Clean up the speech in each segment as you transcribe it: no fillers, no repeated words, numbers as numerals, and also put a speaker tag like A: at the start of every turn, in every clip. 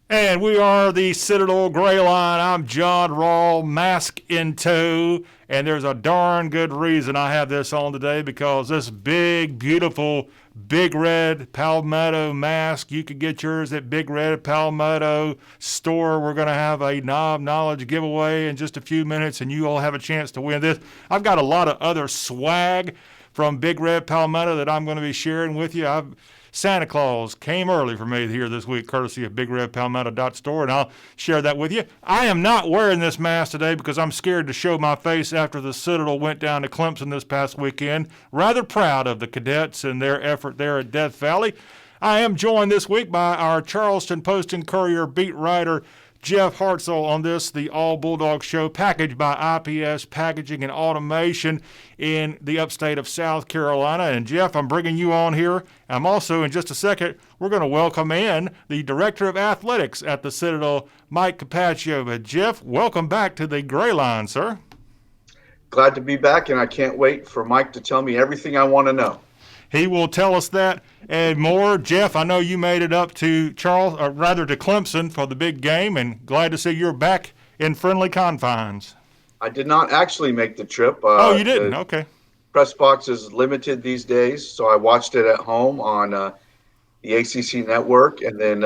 A: And we are the Citadel Gray Line. I'm John Rawl, mask in tow. And there's a darn good reason I have this on today, because this big, beautiful Big Red Palmetto mask, you can get yours at BigRedPalmetto.store. We're going to have a Knob Knowledge giveaway in just a few minutes, and you all have a chance to win this. I've got a lot of other swag from Big Red Palmetto that I'm going to be sharing with you. Santa Claus came early for me here this week, courtesy of BigRedPalmetto.store, and I'll share that with you. I am not wearing this mask today because I'm scared to show my face after the Citadel went down to Clemson this past weekend. Rather proud of the cadets and their effort there at Death Valley. I am joined this week by our Charleston Post and Courier beat writer, Jeff Hartzell, on this, the All Bulldog Show, packaged by Ips Packaging and Automation in the upstate of South Carolina. And Jeff, I'm bringing you on here. I'm also, in just a second, we're going to welcome in the Director of Athletics at the Citadel, Mike Capaccio. But Jeff, welcome back to the Gray Line, sir.
B: Glad to be back, and I can't wait for Mike to tell me everything I want to know.
A: He will tell us that and more. Jeff, I know you made it up to to Clemson for the big game, and glad to see you're back in friendly confines.
B: I did not actually make the trip.
A: You didn't? Okay.
B: Press box is limited these days, so I watched it at home on the ACC network, and then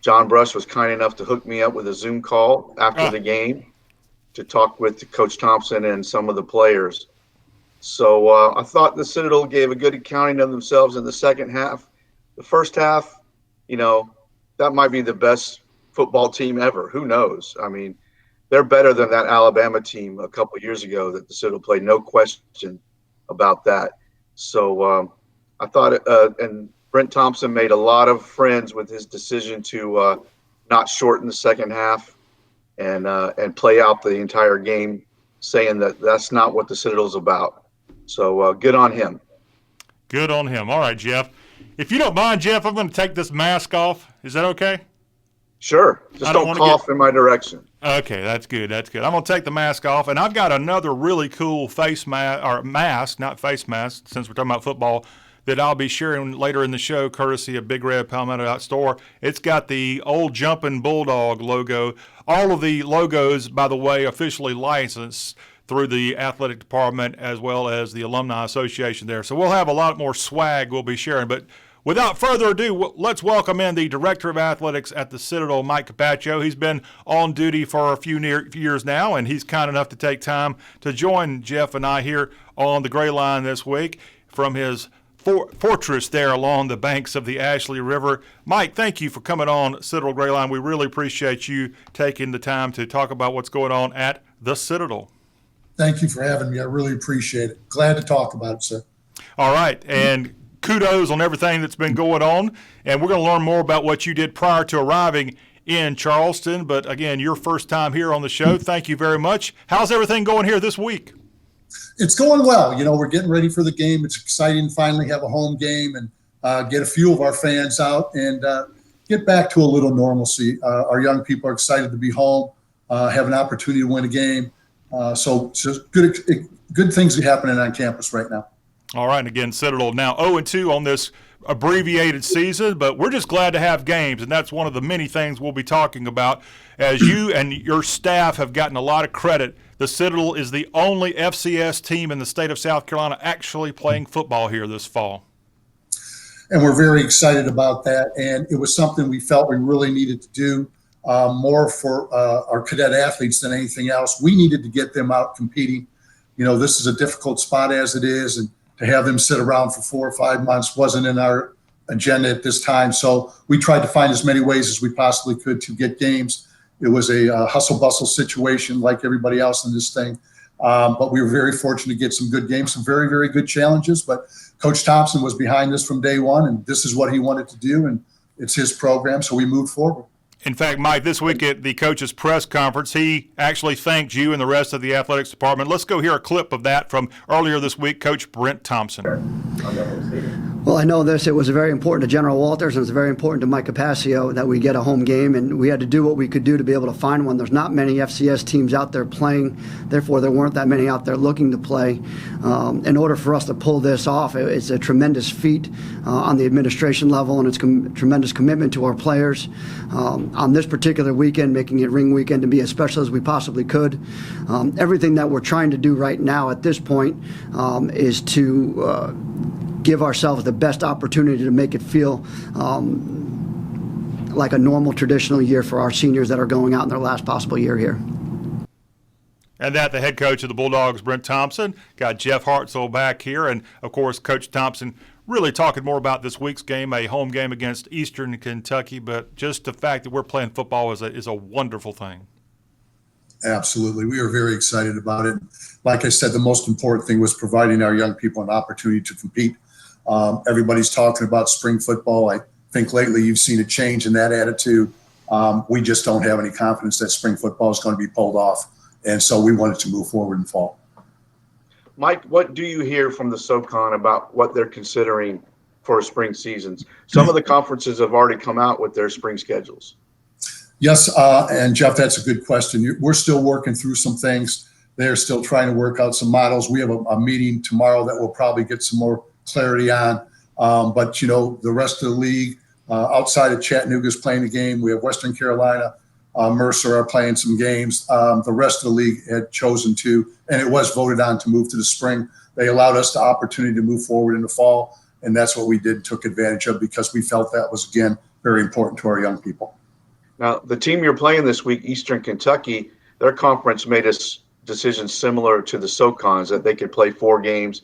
B: John Brush was kind enough to hook me up with a Zoom call after the game to talk with Coach Thompson and some of the players. So I thought the Citadel gave a good accounting of themselves in the second half. The first half, that might be the best football team ever. Who knows? I mean, they're better than that Alabama team a couple of years ago that the Citadel played, no question about that. So I thought, and Brent Thompson made a lot of friends with his decision to not shorten the second half and play out the entire game, saying that that's not what the Citadel's about. So good on him.
A: Good on him. All right, Jeff. If you don't mind, Jeff, I'm going to take this mask off. Is that okay?
B: Sure. Just don't cough in my direction.
A: Okay, that's good. That's good. I'm going to take the mask off, and I've got another really cool face mask, or mask, not face mask, since we're talking about football, that I'll be sharing later in the show, courtesy of BigRedPalmetto.store. It's got the old Jumpin' Bulldog logo. All of the logos, by the way, officially licensed through the athletic department as well as the alumni association there. So we'll have a lot more swag we'll be sharing. But without further ado, let's welcome in the Director of Athletics at the Citadel, Mike Capaccio. He's been on duty for a few years now, and he's kind enough to take time to join Jeff and I here on the Gray Line this week from his fortress there along the banks of the Ashley River. Mike, thank you for coming on Citadel Gray Line. We really appreciate you taking the time to talk about what's going on at the Citadel.
C: Thank you for having me. I really appreciate it. Glad to talk about it, sir.
A: All right. And kudos on everything that's been going on. And we're going to learn more about what you did prior to arriving in Charleston. But again, your first time here on the show. Thank you very much. How's everything going here this week?
C: It's going well. We're getting ready for the game. It's exciting to finally have a home game and get a few of our fans out and get back to a little normalcy. Our young people are excited to be home, have an opportunity to win a game. So just good things are happening on campus right now.
A: All right. And again, Citadel now 0-2 on this abbreviated season, but we're just glad to have games, and that's one of the many things we'll be talking about. As you and your staff have gotten a lot of credit, the Citadel is the only FCS team in the state of South Carolina actually playing football here this fall.
C: And we're very excited about that, and it was something we felt we really needed to do. More for our cadet athletes than anything else. We needed to get them out competing. This is a difficult spot as it is, and to have them sit around for 4 or 5 months wasn't in our agenda at this time. So we tried to find as many ways as we possibly could to get games. It was a hustle-bustle situation like everybody else in this thing. But we were very fortunate to get some good games, some very, very good challenges. But Coach Thompson was behind this from day one, and this is what he wanted to do, and it's his program, so we moved forward.
A: In fact, Mike, this week at the coach's press conference, he actually thanked you and the rest of the athletics department. Let's go hear a clip of that from earlier this week, Coach Brent Thompson.
D: Well, I know this. It was very important to General Walters, and it's very important to Mike Capaccio that we get a home game, and we had to do what we could do to be able to find one. There's not many FCS teams out there playing, therefore there weren't that many out there looking to play. In order for us to pull this off, it's a tremendous feat on the administration level, and it's tremendous commitment to our players. On this particular weekend, making it ring weekend to be as special as we possibly could. Everything that we're trying to do right now at this point is to give ourselves the best opportunity to make it feel like a normal traditional year for our seniors that are going out in their last possible year here.
A: And that the head coach of the Bulldogs, Brent Thompson, got Jeff Hartzell back here. And, of course, Coach Thompson really talking more about this week's game, a home game against Eastern Kentucky. But just the fact that we're playing football is a wonderful thing.
C: Absolutely. We are very excited about it. Like I said, the most important thing was providing our young people an opportunity to compete. Everybody's talking about spring football. I think lately you've seen a change in that attitude. We just don't have any confidence that spring football is going to be pulled off. And so we wanted to move forward in fall.
B: Mike, what do you hear from the SoCon about what they're considering for spring seasons? Some of the conferences have already come out with their spring schedules.
C: Yes, and Jeff, that's a good question. We're still working through some things. They're still trying to work out some models. We have a meeting tomorrow that we'll probably get some more clarity on. But, the rest of the league outside of Chattanooga is playing the game. We have Western Carolina, Mercer are playing some games. The rest of the league had chosen to, and it was voted on to move to the spring. They allowed us the opportunity to move forward in the fall, and that's what we did and took advantage of because we felt that was, again, very important to our young people.
B: Now, the team you're playing this week, Eastern Kentucky, their conference made a decision similar to the SoCons that they could play 4 games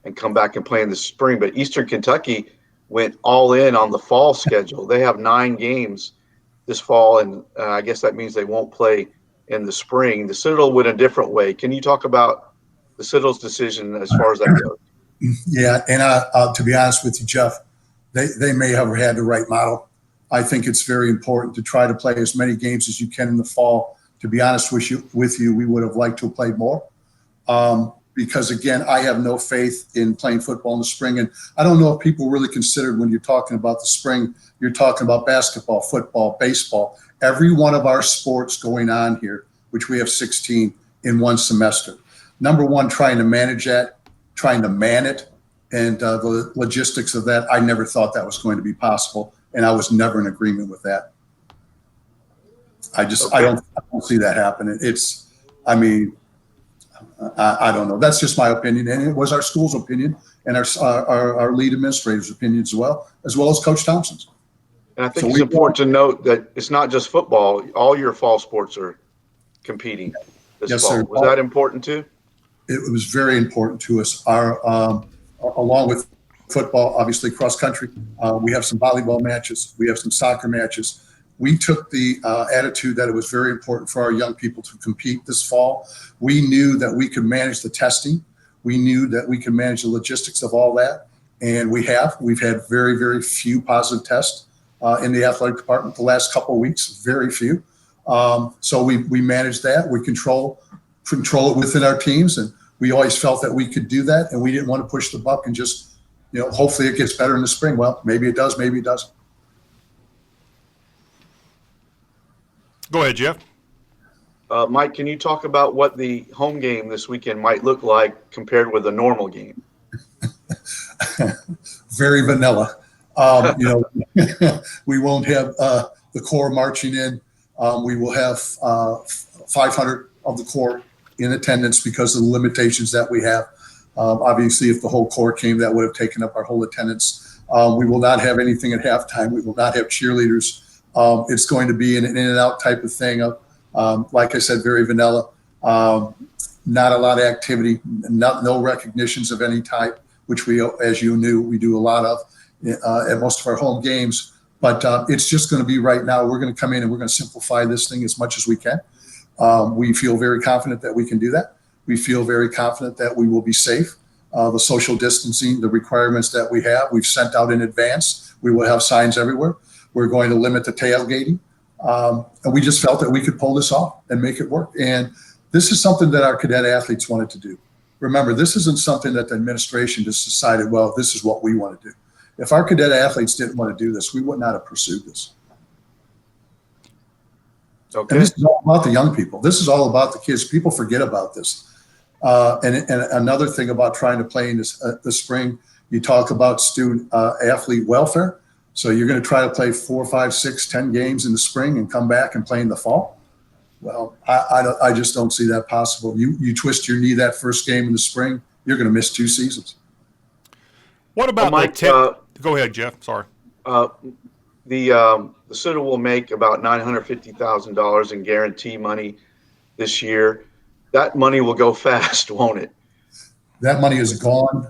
B: and come back and play in the spring. But Eastern Kentucky went all in on the fall schedule. They have 9 games this fall, and I guess that means they won't play in the spring. The Citadel went a different way. Can you talk about the Citadel's decision as far as that goes?
C: Yeah, and to be honest with you, Jeff, they may have had the right model. I think it's very important to try to play as many games as you can in the fall. To be honest with you, we would have liked to have played more. Because, again, I have no faith in playing football in the spring. And I don't know if people really considered when you're talking about the spring, you're talking about basketball, football, baseball, every one of our sports going on here, which we have 16 in one semester. Number one, trying to manage that, trying to man it, and the logistics of that, I never thought that was going to be possible. And I was never in agreement with that. I don't see that happening. I don't know. That's just my opinion, and it was our school's opinion and our lead administrator's opinion as well as Coach Thompson's.
B: And I think it's important to note that it's not just football. All your fall sports are competing this fall. Sir. Was that important too?
C: It was very important to us. Along with football, obviously cross country, we have some volleyball matches. We have some soccer matches. We took the attitude that it was very important for our young people to compete this fall. We knew that we could manage the testing. We knew that we could manage the logistics of all that. And we've had very, very few positive tests in the athletic department the last couple of weeks, very few. So we managed that. We control it within our teams. And we always felt that we could do that. And we didn't want to push the buck and just, hopefully it gets better in the spring. Well, maybe it does, maybe it doesn't.
A: Go ahead, Jeff.
B: Mike, can you talk about what the home game this weekend might look like compared with a normal game?
C: Very vanilla. We won't have the core marching in. We will have 500 of the core in attendance because of the limitations that we have. Obviously, if the whole core came, that would have taken up our whole attendance. We will not have anything at halftime. We will not have cheerleaders. It's going to be an in and out type of thing. Like I said, very vanilla. Not a lot of activity, no recognitions of any type, which we, as you knew, we do a lot of at most of our home games. But it's just going to be right now. We're going to come in and we're going to simplify this thing as much as we can. We feel very confident that we can do that. We feel very confident that we will be safe. The social distancing, the requirements that we have, we've sent out in advance. We will have signs everywhere. We're going to limit the tailgating. And we just felt that we could pull this off and make it work. And this is something that our cadet athletes wanted to do. Remember, this isn't something that the administration just decided, well, this is what we want to do. If our cadet athletes didn't want to do this, we would not have pursued this.
B: Okay.
C: And this is all about the young people. This is all about the kids. People forget about this. And another thing about trying to play in the spring, you talk about student athlete welfare. So you're going to try to play 4, 5, 6, 10 games in the spring and come back and play in the fall. Well, I just don't see that possible. You twist your knee that first game in the spring, you're going to miss 2 seasons.
A: What about
B: Mike,
A: go ahead, Jeff. Sorry.
B: The Citadel will make about $950,000 in guarantee money this year. That money will go fast, won't it?
C: That money is gone.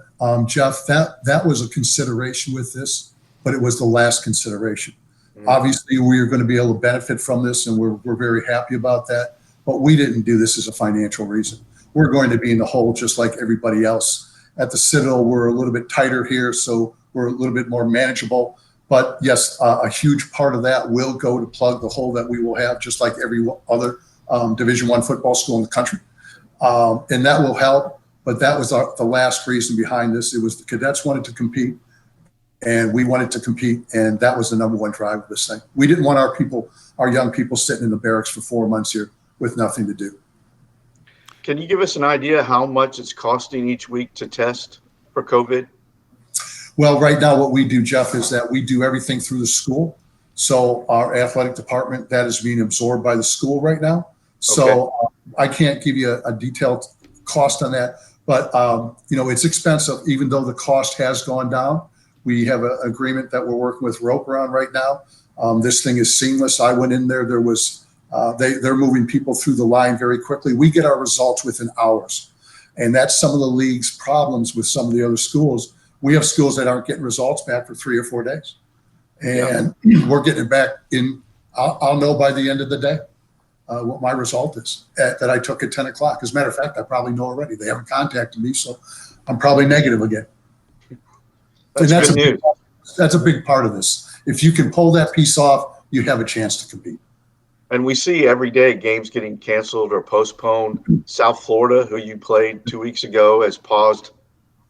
C: Jeff, that was a consideration with this, but it was the last consideration. Mm-hmm. Obviously, we are going to be able to benefit from this, and we're very happy about that. But we didn't do this as a financial reason. We're going to be in the hole just like everybody else. At the Citadel, we're a little bit tighter here, so we're a little bit more manageable. But yes, a huge part of that will go to plug the hole that we will have, just like every other Division I football school in the country. And that will help. But that was the last reason behind this. It was the cadets wanted to compete, and we wanted to compete, and that was the number one drive of this thing. We didn't want our young people sitting in the barracks for 4 months here with nothing to do.
B: Can you give us an idea how much it's costing each week to test for COVID?
C: Well, right now what we do, Jeff, is that we do everything through the school. So our athletic department, that is being absorbed by the school right now. So I can't give you a detailed cost on that, but it's expensive, even though the cost has gone down. We have an agreement that we're working with Roper on right now. This thing is seamless. I went in there. There was they're moving people through the line very quickly. We get our results within hours, and that's some of the league's problems with some of the other schools. We have schools that aren't getting results back for 3 or 4 days, and we're getting it back in. I'll know by the end of the day what my result is that I took at 10 o'clock. As a matter of fact, I probably know already. They haven't contacted me, so I'm probably negative again.
B: That's good news.
C: That's a big part of this. If you can pull that piece off, you have a chance to compete.
B: And we see every day games getting canceled or postponed. South Florida, who you played 2 weeks ago, has paused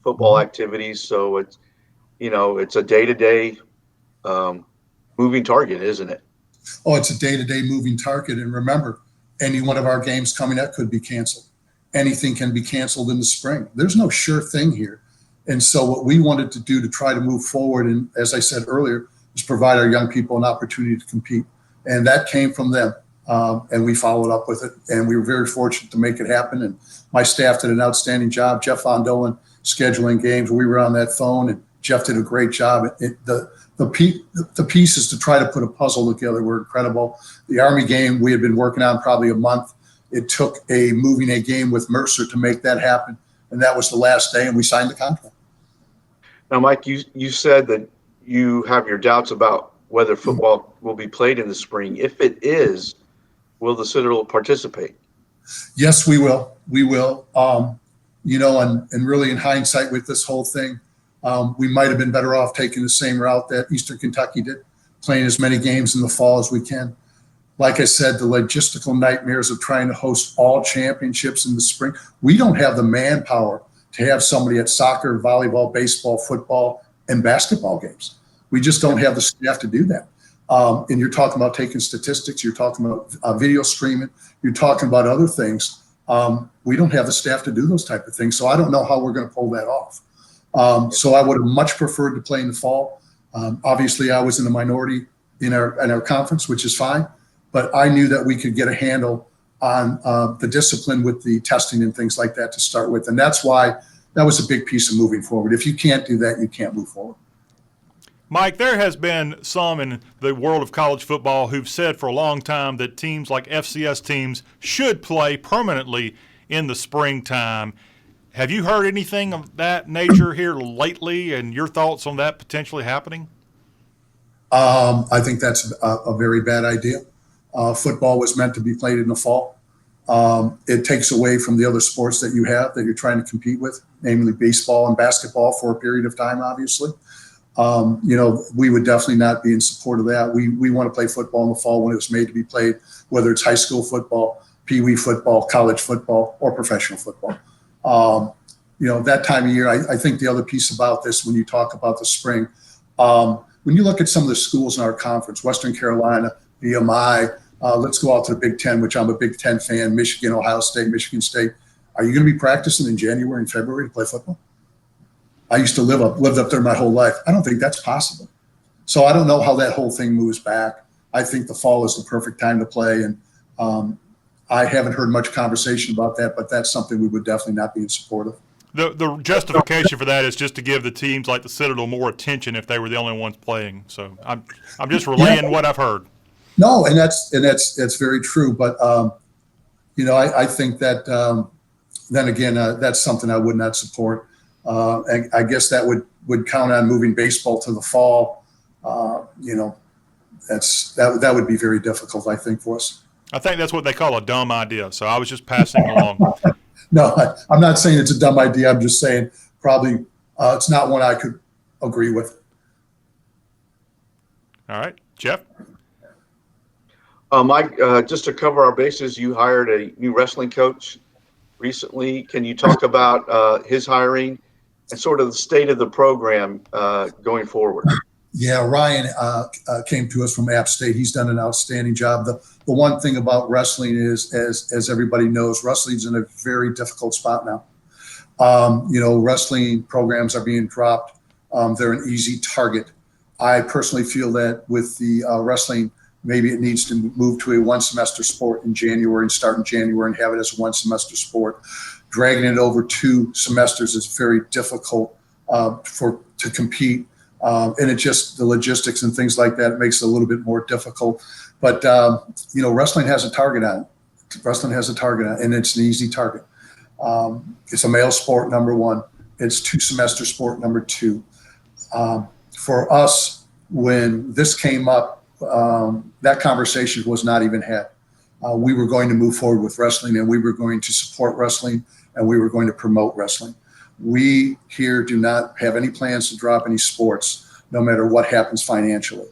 B: football activities. So it's a day-to-day moving target, isn't it?
C: Oh, it's a day-to-day moving target. And remember, any one of our games coming up could be canceled. Anything can be canceled in the spring. There's no sure thing here. And so what we wanted to do to try to move forward, and as I said earlier, is provide our young people an opportunity to compete. And that came from them. And we followed up with it. And we were very fortunate to make it happen. And my staff did an outstanding job. Jeff Von Dolan scheduling games. We were on that phone, and Jeff did a great job. The pieces to try to put a puzzle together were incredible. The Army game we had been working on probably a month. It took moving a game with Mercer to make that happen. And that was the last day, and we signed the contract.
B: Now, Mike, you said that you have your doubts about whether football will be played in the spring. If it is, will the Citadel participate?
C: Yes, we will. We will. And really in hindsight with this whole thing, we might have been better off taking the same route that Eastern Kentucky did, playing as many games in the fall as we can. Like I said, the logistical nightmares of trying to host all championships in the spring. We don't have the manpower to have somebody at soccer, volleyball, baseball, football, and basketball games. We just don't have the staff to do that. And you're talking about taking statistics. You're talking about video streaming. You're talking about other things. We don't have the staff to do those type of things. So I don't know how we're going to pull that off. So I would have much preferred to play in the fall. Obviously, I was in the minority in our conference, which is fine. But I knew that we could get a handle on the discipline with the testing and things like that to start with. And that's why that was a big piece of moving forward. If you can't do that, you can't move forward.
A: Mike, there has been some in the world of college football who've said for a long time that teams like FCS teams should play permanently in the springtime. Have you heard anything of that nature here lately, and your thoughts on that potentially happening?
C: I think that's a very bad idea. Football was meant to be played in the fall. It takes away from the other sports that you have that you're trying to compete with, namely baseball and basketball for a period of time, obviously. We would definitely not be in support of that. We want to play football in the fall when it was made to be played, whether it's high school football, pee-wee football, college football, or professional football. That time of year, I think the other piece about this, when you talk about the spring, When you look at some of the schools in our conference, Western Carolina, BMI, let's go out to the Big Ten, which I'm a Big Ten fan, Michigan, Ohio State, Michigan State. Are you going to be practicing in January and February to play football? I used to lived up there my whole life. I don't think that's possible. So I don't know how that whole thing moves back. I think the fall is the perfect time to play. And I haven't heard much conversation about that, but that's something we would definitely not be in support of.
A: The justification for that is just to give the teams like the Citadel more attention if they were the only ones playing. So I'm just relaying what I've heard.
C: No, and that's very true. But I think that then again, that's something I would not support. I guess that would count on moving baseball to the fall. That would be very difficult, I think, for us.
A: I think that's what they call a dumb idea. So I was just passing along.
C: No, I'm not saying it's a dumb idea. I'm just saying probably it's not one I could agree with.
A: All right, Jeff?
B: Mike, just to cover our bases, you hired a new wrestling coach recently. Can you talk about his hiring and sort of the state of the program going forward?
C: Yeah, Ryan came to us from App State. He's done an outstanding job. The one thing about wrestling is, as everybody knows, wrestling's in a very difficult spot now. Wrestling programs are being dropped. They're an easy target. I personally feel that with the wrestling, maybe it needs to move to a one-semester sport in January and start in January and have it as a one-semester sport. Dragging it over 2 semesters is very difficult to compete. And it just, the logistics and things like that, it makes it a little bit more difficult. But, wrestling has a target on it. Wrestling has a target on it, and it's an easy target. It's a male sport, number 1. It's 2-semester sport, number 2. For us, when this came up, that conversation was not even had. We were going to move forward with wrestling, and we were going to support wrestling, and we were going to promote wrestling. We here do not have any plans to drop any sports, no matter what happens financially.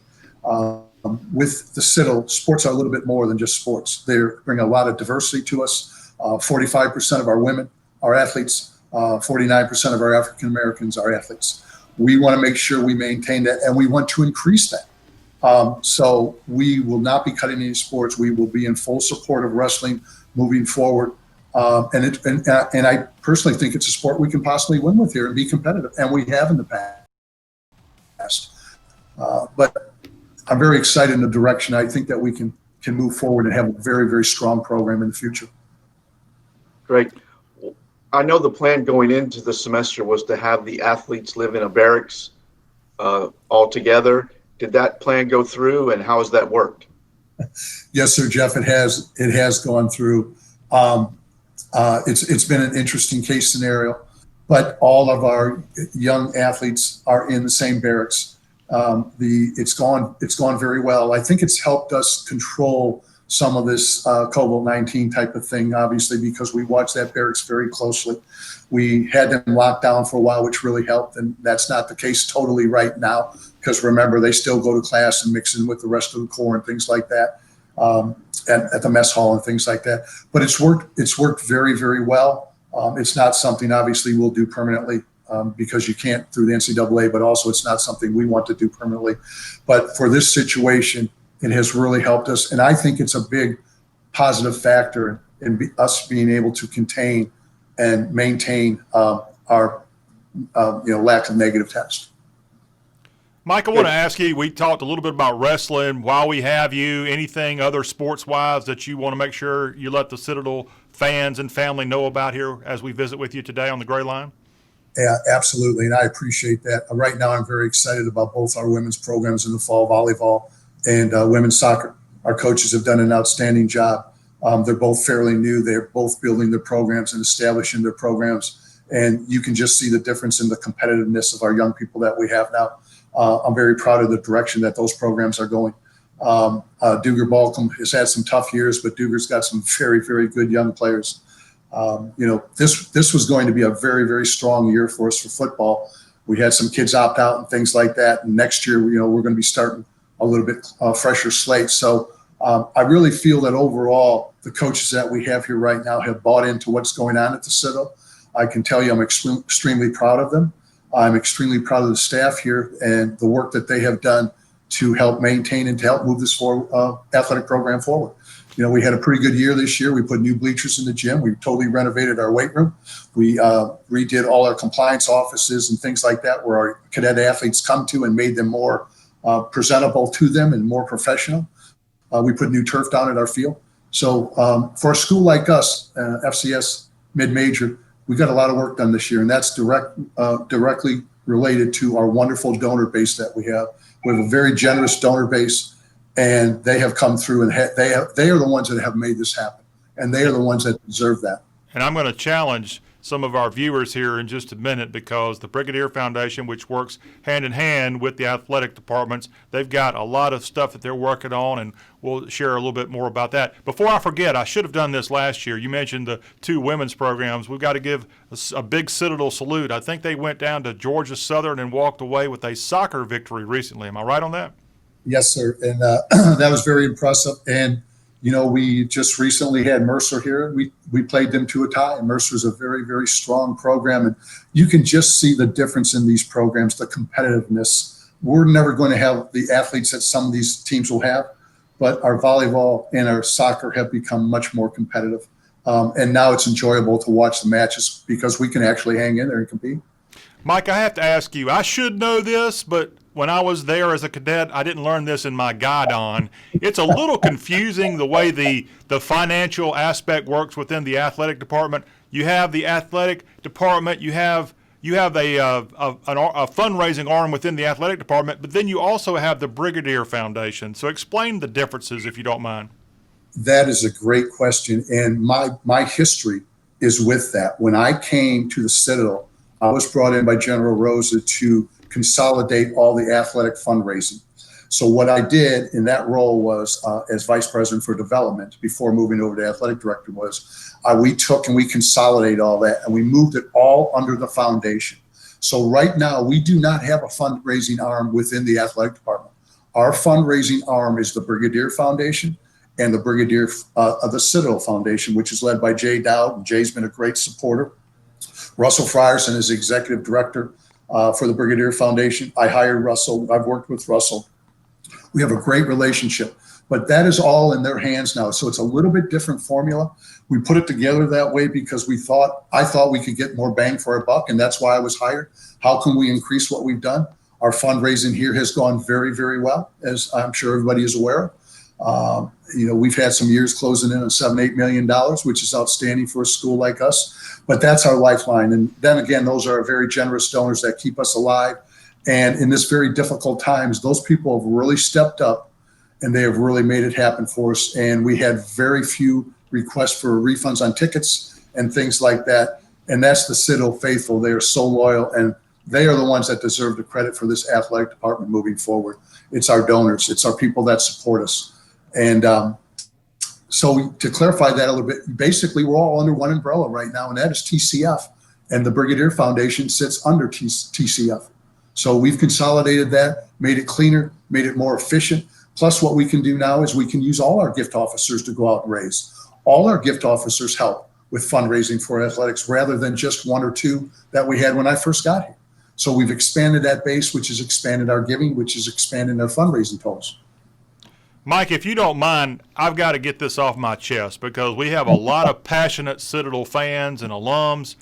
C: With the Citadel, sports are a little bit more than just sports. They bring a lot of diversity to us. 45% of our women are athletes. 49% of our African Americans are athletes. We want to make sure we maintain that, and we want to increase that. So we will not be cutting any sports. We will be in full support of wrestling moving forward. And I personally think it's a sport we can possibly win with here and be competitive, and we have in the past. But I'm very excited in the direction. I think that we can move forward and have a very, very strong program in the future.
B: Great. I know the plan going into the semester was to have the athletes live in a barracks all together. Did that plan go through, and how has that worked?
C: Yes, sir, Jeff. It has gone through. It's been an interesting case scenario, but all of our young athletes are in the same barracks. It's gone very well. I think it's helped us control some of this COVID-19 type of thing, obviously, because we watched that barracks very closely. We had them locked down for a while, which really helped, and that's not the case totally right now, because remember, they still go to class and mix in with the rest of the corps and things like that. At the mess hall and things like that. But it's worked very, very well. It's not something obviously we'll do permanently because you can't through the NCAA, but also it's not something we want to do permanently. But for this situation, it has really helped us. And I think it's a big positive factor in us being able to contain and maintain our lack of negative tests.
A: Mike, I want to ask you, we talked a little bit about wrestling. While we have you, anything other sports-wise that you want to make sure you let the Citadel fans and family know about here as we visit with you today on the Gray Line?
C: Yeah, absolutely, and I appreciate that. Right now, I'm very excited about both our women's programs in the fall, volleyball and women's soccer. Our coaches have done an outstanding job. They're both fairly new. They're both building their programs and establishing their programs, and you can just see the difference in the competitiveness of our young people that we have now. I'm very proud of the direction that those programs are going. Duger Balcom has had some tough years, but Duger's got some very, very good young players. This was going to be a very, very strong year for us for football. We had some kids opt out and things like that. And next year, we're going to be starting a little bit fresher slate. So I really feel that overall, the coaches that we have here right now have bought into what's going on at the Citadel. I can tell you I'm extremely proud of them. I'm extremely proud of the staff here and the work that they have done to help maintain and to help move this athletic program forward. You know, we had a pretty good year this year. We put new bleachers in the gym. We totally renovated our weight room. We redid all our compliance offices and things like that where our cadet athletes come to and made them more presentable to them and more professional. We put new turf down at our field. So for a school like us, FCS mid-major, we got a lot of work done this year, and that's directly related to our wonderful donor base that we have. We have a very generous donor base, and they have come through, and they are the ones that have made this happen, and they are the ones that deserve that.
A: And I'm going to challenge some of our viewers here in just a minute, because the Brigadier Foundation, which works hand in hand with the athletic departments, they've got a lot of stuff that they're working on, and we'll share a little bit more about that. Before I forget, I should have done this last year. You mentioned the 2 women's programs. We've got to give a big Citadel salute. I think they went down to Georgia Southern and walked away with a soccer victory recently. Am I right on that?
C: Yes, sir. And that was very impressive. And you know, we just recently had Mercer here. We played them to a tie, and Mercer's a very, very strong program. And you can just see the difference in these programs, the competitiveness. We're never going to have the athletes that some of these teams will have, but our volleyball and our soccer have become much more competitive. And now it's enjoyable to watch the matches because we can actually hang in there and compete.
A: Mike, I have to ask you, I should know this, but when I was there as a cadet, I didn't learn this in my guidon. It's a little confusing the way the financial aspect works within the athletic department. You have the athletic department, you have a fundraising arm within the athletic department, but then you also have the Brigadier Foundation. So explain the differences, if you don't mind.
C: That is a great question, and my history is with that. When I came to the Citadel, I was brought in by General Rosa to consolidate all the athletic fundraising. So what I did in that role was, as Vice President for Development, before moving over to Athletic Director, was we took and we consolidated all that, and we moved it all under the foundation. So right now, we do not have a fundraising arm within the athletic department. Our fundraising arm is the Brigadier Foundation and the Brigadier of the Citadel Foundation, which is led by Jay Dowd, and Jay's been a great supporter. Russell Frierson is executive director for the Brigadier Foundation. I hired Russell. I've worked with Russell. We have a great relationship, but that is all in their hands now. So it's a little bit different formula. We put it together that way because I thought we could get more bang for our buck, and that's why I was hired. How can we increase what we've done? Our fundraising here has gone very, very well, as I'm sure everybody is aware of. We've had some years closing in on $7-8 million, which is outstanding for a school like us. But that's our lifeline. And then again, those are very generous donors that keep us alive. And in this very difficult times, those people have really stepped up, and they have really made it happen for us. And we had very few requests for refunds on tickets and things like that. And that's the Citadel faithful. They are so loyal, and they are the ones that deserve the credit for this athletic department moving forward. It's our donors. It's our people that support us. And so to clarify that a little bit, basically we're all under one umbrella right now, and that is TCF. And the Brigadier Foundation sits under TCF. So we've consolidated that, made it cleaner, made it more efficient. Plus what we can do now is we can use all our gift officers to go out and raise. All our gift officers help with fundraising for athletics rather than just 1 or 2 that we had when I first got here. So we've expanded that base, which has expanded our giving, which has expanded our fundraising totals.
A: Mike, if you don't mind, I've got to get this off my chest because we have a lot of passionate Citadel fans and alums,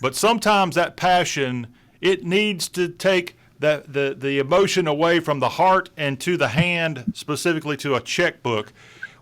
A: but sometimes that passion, it needs to take the emotion away from the heart and to the hand, specifically to a checkbook.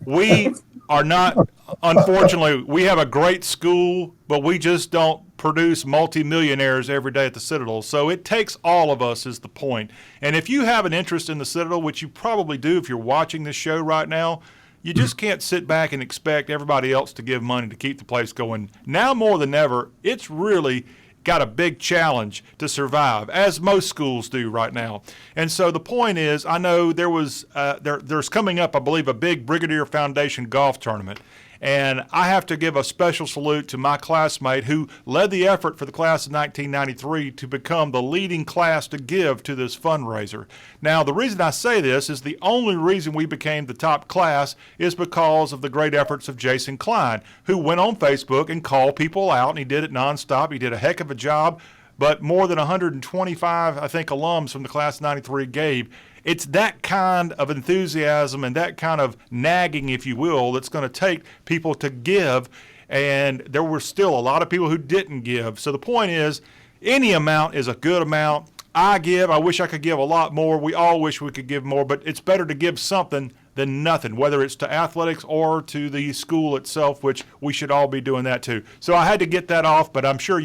A: We are not, unfortunately, we have a great school, but we just don't produce multimillionaires every day at the Citadel. So it takes all of us is the point. And if you have an interest in the Citadel, which you probably do if you're watching this show right now, you just can't sit back and expect everybody else to give money to keep the place going. Now more than ever, it's really got a big challenge to survive, as most schools do right now. And so the point is, I know there's coming up, I believe, a big Brigadier Foundation golf tournament. And I have to give a special salute to my classmate who led the effort for the class of 1993 to become the leading class to give to this fundraiser. Now, the reason I say this is the only reason we became the top class is because of the great efforts of Jason Klein, who went on Facebook and called people out, and he did it nonstop. He did a heck of a job but more than 125, I think, alums from the class of 93 gave. It's that kind of enthusiasm and that kind of nagging, if you will, that's going to take people to give. And there were still a lot of people who didn't give. So the point is, any amount is a good amount. I give. I wish I could give a lot more. We all wish we could give more, but it's better to give something than nothing, whether it's to athletics or to the school itself, which we should all be doing that too. So I had to get that off, but I'm sure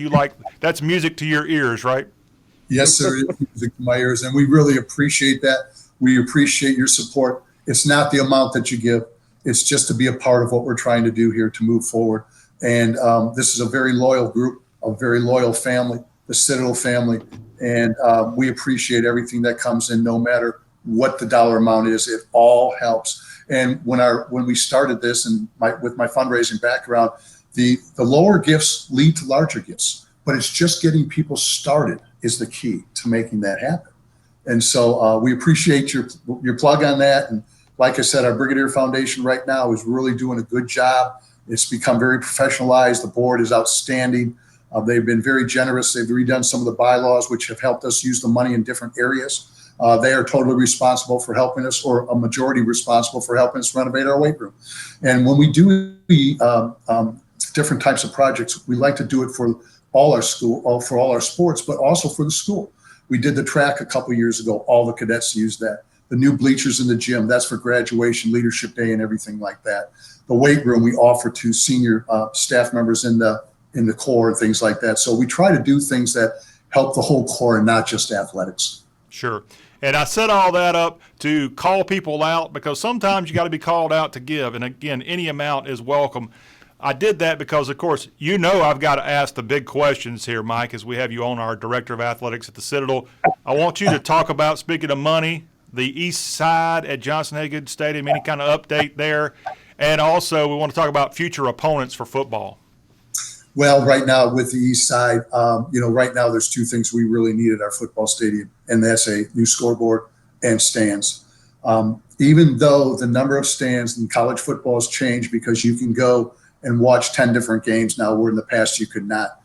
A: that's music to your ears, right?
C: Yes, sir. It's music to my ears, and we really appreciate that. We appreciate your support. It's not the amount that you give. It's just to be a part of what we're trying to do here to move forward. And this is a very loyal group, a very loyal family, the Citadel family. And we appreciate everything that comes in, no matter what the dollar amount is. It all helps. And when we started this, and with my fundraising background, the lower gifts lead to larger gifts. But it's just getting people started is the key to making that happen. And so we appreciate your plug on that. And like I said, our Brigadier Foundation right now is really doing a good job. It's become very professionalized. The board is outstanding. They've been very generous. They've redone some of the bylaws, which have helped us use the money in different areas. They are totally responsible for helping us, or a majority responsible for helping us renovate our weight room. And when we do different types of projects, we like to do it for all our sports, but also for the school. We did the track a couple years ago. All the cadets used that. The new bleachers in the gym, that's for graduation, leadership day, and everything like that. The weight room we offer to senior staff members in the Corps and things like that. So we try to do things that help the whole Corps and not just athletics.
A: Sure. And I set all that up to call people out, because sometimes you got to be called out to give. And again, any amount is welcome. I did that because, of course, I've got to ask the big questions here, Mike, as we have you on, our Director of Athletics at the Citadel. I want you to talk about, speaking of money, the east side at Johnson-Hagood Stadium, any kind of update there. And also, we want to talk about future opponents for football.
C: Well, right now with the east side, right now there's two things we really need at our football stadium, and that's a new scoreboard and stands. Even though the number of stands in college football has changed, because you can go and watch 10 different games now, where in the past you could not.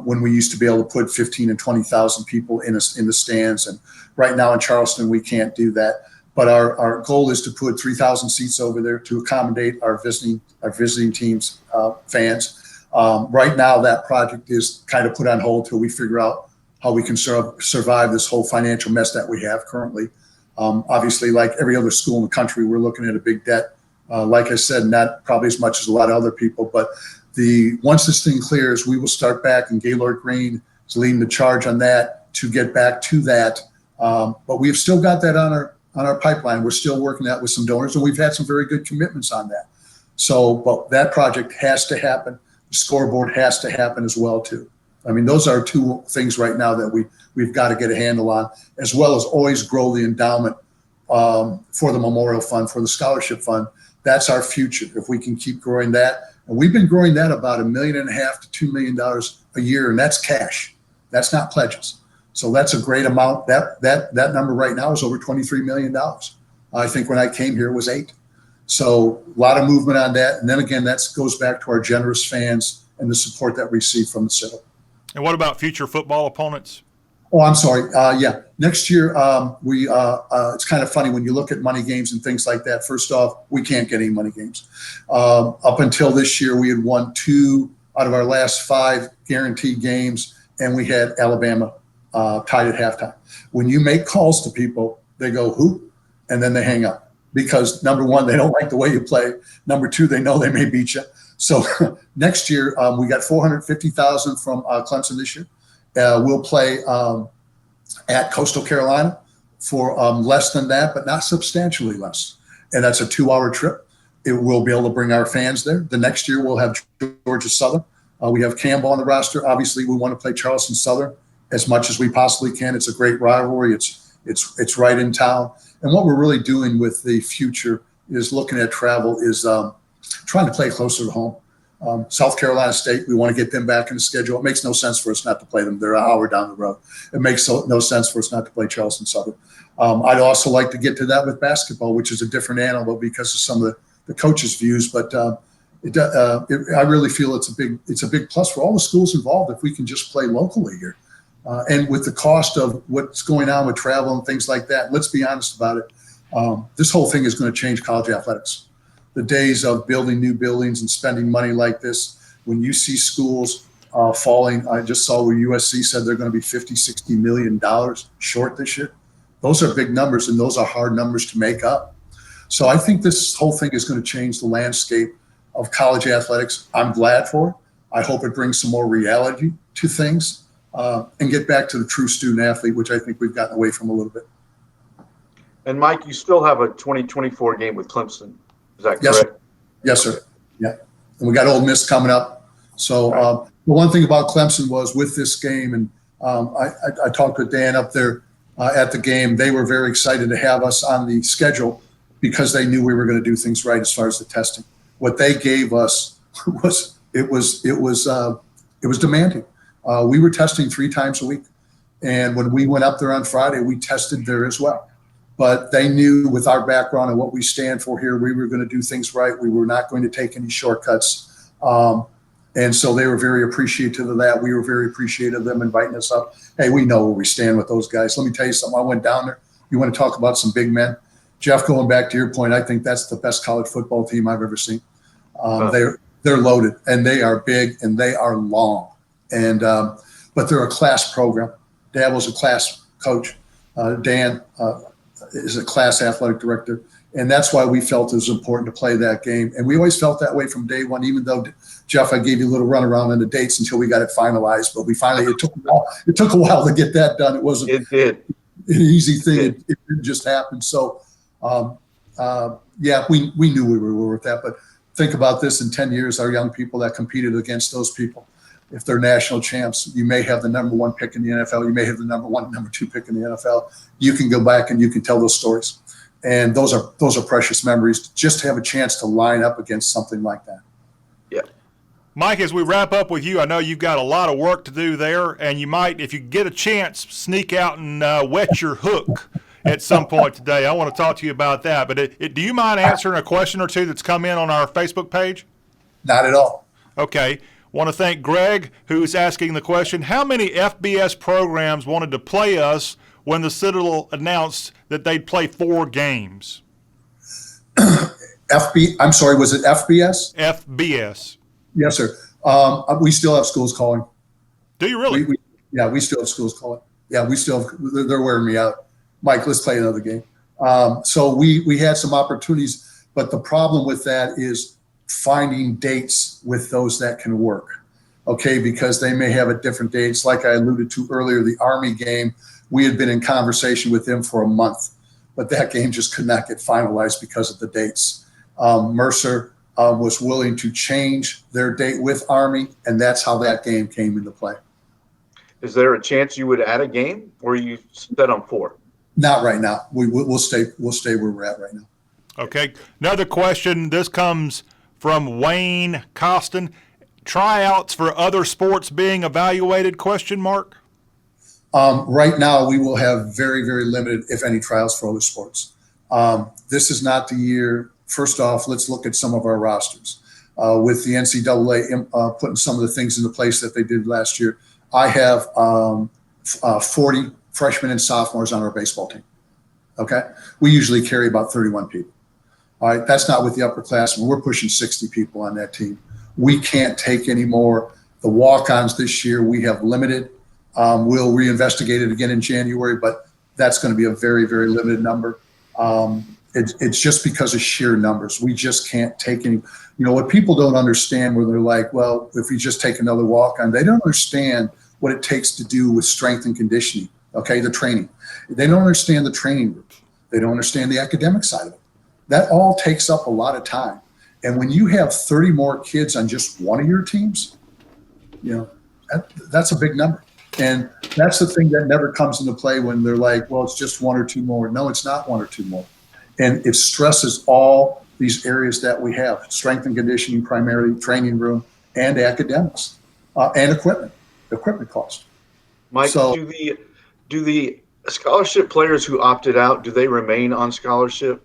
C: When we used to be able to put 15 and 20,000 people in the stands, and right now in Charleston we can't do that. But our goal is to put 3,000 seats over there to accommodate our visiting teams, fans. Right now, that project is kind of put on hold till we figure out how we can survive this whole financial mess that we have currently. Obviously, like every other school in the country, we're looking at a big debt. Like I said, not probably as much as a lot of other people, but once this thing clears, we will start back, and Gaylord Green is leading the charge on that to get back to that. But we've still got that on our pipeline. We're still working that with some donors, and we've had some very good commitments on that. So, but that project has to happen. The scoreboard has to happen as well too. I mean, those are two things right now that we've got to get a handle on, as well as always grow the endowment for the Memorial Fund, for the Scholarship Fund. That's our future. If we can keep growing that, and we've been growing that about $1.5 million to $2 million a year, and that's cash. That's not pledges. So that's a great amount. That number right now is over $23 million. I think when I came here it was $8 million. So a lot of movement on that. And then again, that goes back to our generous fans and the support that we receive from the Citadel.
A: And what about future football opponents?
C: Oh, I'm sorry. Yeah. Next year, it's kind of funny when you look at money games and things like that. First off, we can't get any money games. Up until this year, we had won 2 out of our last 5 guaranteed games, and we had Alabama tied at halftime. When you make calls to people, they go, who? And then they hang up. Because number one, they don't like the way you play. Number two, they know they may beat you. So next year, we got $450,000 from Clemson this year. We'll play at Coastal Carolina for less than that, but not substantially less. And that's a 2-hour trip. We'll be able to bring our fans there. The next year, we'll have Georgia Southern. We have Campbell on the roster. Obviously, we want to play Charleston Southern as much as we possibly can. It's a great rivalry. It's right in town. And what we're really doing with the future is looking at travel, is trying to play closer to home. South Carolina State, we want to get them back in the schedule. It makes no sense for us not to play them. They're an hour down the road. It makes no sense for us not to play Charleston Southern. I'd also like to get to that with basketball, which is a different animal because of some of the coaches' views. But I really feel it's a big plus for all the schools involved if we can just play locally here. And with the cost of what's going on with travel and things like that, let's be honest about it. This whole thing is going to change college athletics. The days of building new buildings and spending money like this, when you see schools falling, I just saw where USC said they're going to be $50-60 million short this year. Those are big numbers, and those are hard numbers to make up. So I think this whole thing is going to change the landscape of college athletics. I'm glad for it. I hope it brings some more reality to things and get back to the true student athlete, which I think we've gotten away from a little bit.
B: And Mike, you still have a 2024 game with Clemson. Is that correct?
C: Yes, sir. Yes, sir. Yeah. And we got Ole Miss coming up. So the one thing about Clemson was with this game, and I talked with Dan up there at the game, they were very excited to have us on the schedule because they knew we were going to do things right as far as the testing. What they gave us was demanding. We were testing 3 times a week. And when we went up there on Friday, we tested there as well. But they knew with our background and what we stand for here, we were going to do things right. We were not going to take any shortcuts. And so they were very appreciative of that. We were very appreciative of them inviting us up. Hey, we know where we stand with those guys. Let me tell you something. I went down there. You want to talk about some big men? Jeff, going back to your point, I think that's the best college football team I've ever seen. They're loaded, and they are big, and they are long. And but they're a class program. Dabo's a class coach. Dan is a class athletic director. And that's why we felt it was important to play that game. And we always felt that way from day one, even though, Jeff, I gave you a little runaround on the dates until we got it finalized. But we finally, it took a while to get that done. It wasn't an easy thing. It didn't just happen. So, yeah, we knew we were with that. But think about this, in 10 years, our young people that competed against those people, if they're national champs, you may have the number 1 pick in the NFL. You may have the number 1, number 2 pick in the NFL. You can go back and you can tell those stories. And those are precious memories, just to have a chance to line up against something like that.
B: Yeah.
A: Mike, as we wrap up with you, I know you've got a lot of work to do there, and you might, if you get a chance, sneak out and wet your hook at some point today. I want to talk to you about that. But do you mind answering a question or two that's come in on our Facebook page?
C: Not at all.
A: Okay. Want to thank Greg, who's asking the question, how many FBS programs wanted to play us when the Citadel announced that they'd play 4 games?
C: I'm sorry, was it FBS?
A: FBS.
C: Yes, sir. We still have schools calling.
A: Do you really?
C: We still have schools calling. Yeah, we still have, they're wearing me out. Mike, let's play another game. So we had some opportunities, but the problem with that is finding dates with those that can work. Okay, because they may have a different dates. Like I alluded to earlier, the Army game, we had been in conversation with them for a month, but that game just could not get finalized because of the dates. Mercer was willing to change their date with Army, and that's how that game came into play.
B: Is there a chance you would add a game, or are you set on 4?
C: Not right now. We'll stay where we're at right now.
A: Okay. Another question. This comes from Wayne Costin. Tryouts for other sports being evaluated? Question mark.
C: Right now, we will have very, very limited, if any, trials for other sports. This is not the year. First off, let's look at some of our rosters. With the NCAA putting some of the things into place that they did last year, I have 40 freshmen and sophomores on our baseball team. Okay? We usually carry about 31 people. All right? That's not with the upperclassmen. We're pushing 60 people on that team. We can't take any more. The walk-ons this year, we have limited. We'll reinvestigate it again in January, but that's going to be a very, very limited number. It's just because of sheer numbers. We just can't take any. You know, what people don't understand, where they're like, well, if we just take another walk-on, they don't understand what it takes to do with strength and conditioning, okay, the training. They don't understand the training group. They don't understand the academic side of it. That all takes up a lot of time. And when you have 30 more kids on just one of your teams, you know, that's a big number. And that's the thing that never comes into play when they're like, well, it's just 1 or 2 more. No, it's not 1 or 2 more. And it stresses all these areas that we have: strength and conditioning, primarily training room, and academics, and equipment cost.
B: Mike,
C: So,
B: do the scholarship players who opted out, do they remain on scholarship?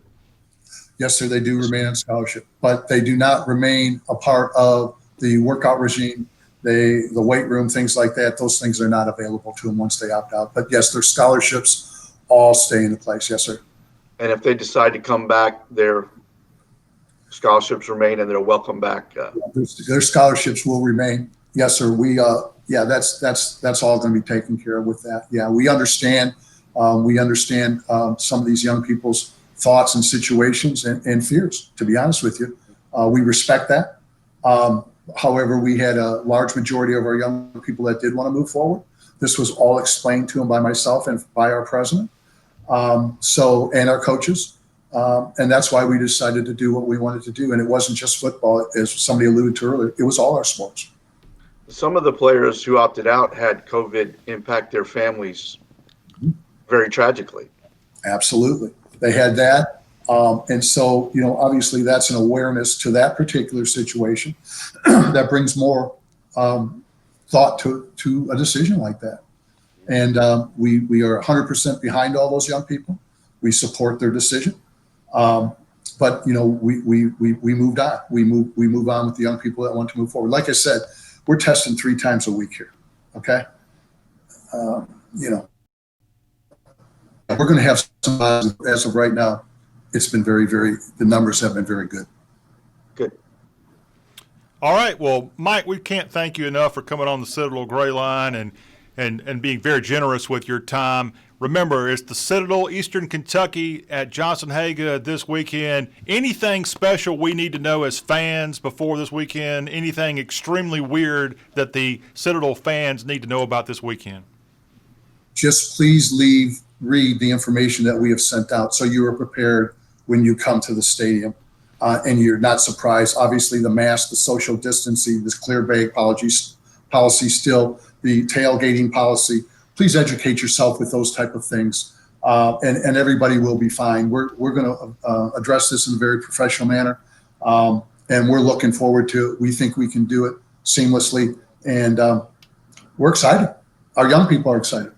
C: yes, sir, they do remain on scholarship, but they do not remain a part of the workout regime. the weight room, things like that, those things are not available to them once they opt out. But yes, their scholarships all stay into place. Yes, sir.
B: And if they decide to come back, their scholarships remain and they're welcome back.
C: Their scholarships will remain. Yes, sir. That's all going to be taken care of with that. Yeah, we understand. Some of these young people's thoughts and situations and fears, to be honest with you. We respect that. However, we had a large majority of our young people that did want to move forward. This was all explained to them by myself and by our president. And our coaches. And that's why we decided to do what we wanted to do. And it wasn't just football, as somebody alluded to earlier. It was all our sports.
B: Some of the players who opted out had COVID impact their families very tragically.
C: Absolutely. They had that. And so, obviously that's an awareness to that particular situation that brings more thought to a decision like that. And we are 100% behind all those young people. We support their decision. But we moved on. We move on with the young people that want to move forward. Like I said, we're testing 3 times a week here. Okay. We're going to have some, as of right now, it's been the numbers have been very good.
B: Good.
A: All right. Well, Mike, we can't thank you enough for coming on the Citadel Gray Line and being very generous with your time. Remember, it's the Citadel, Eastern Kentucky at Johnson-Haga this weekend. Anything special we need to know as fans before this weekend? Anything extremely weird that the Citadel fans need to know about this weekend?
C: Just please read the information that we have sent out so you are prepared when you come to the stadium and you're not surprised. Obviously, the mask, the social distancing, this clear bag policy still, the tailgating policy. Please educate yourself with those type of things, and everybody will be fine. We're going to address this in a very professional manner, and we're looking forward to it. We think we can do it seamlessly, and we're excited. Our young people are excited.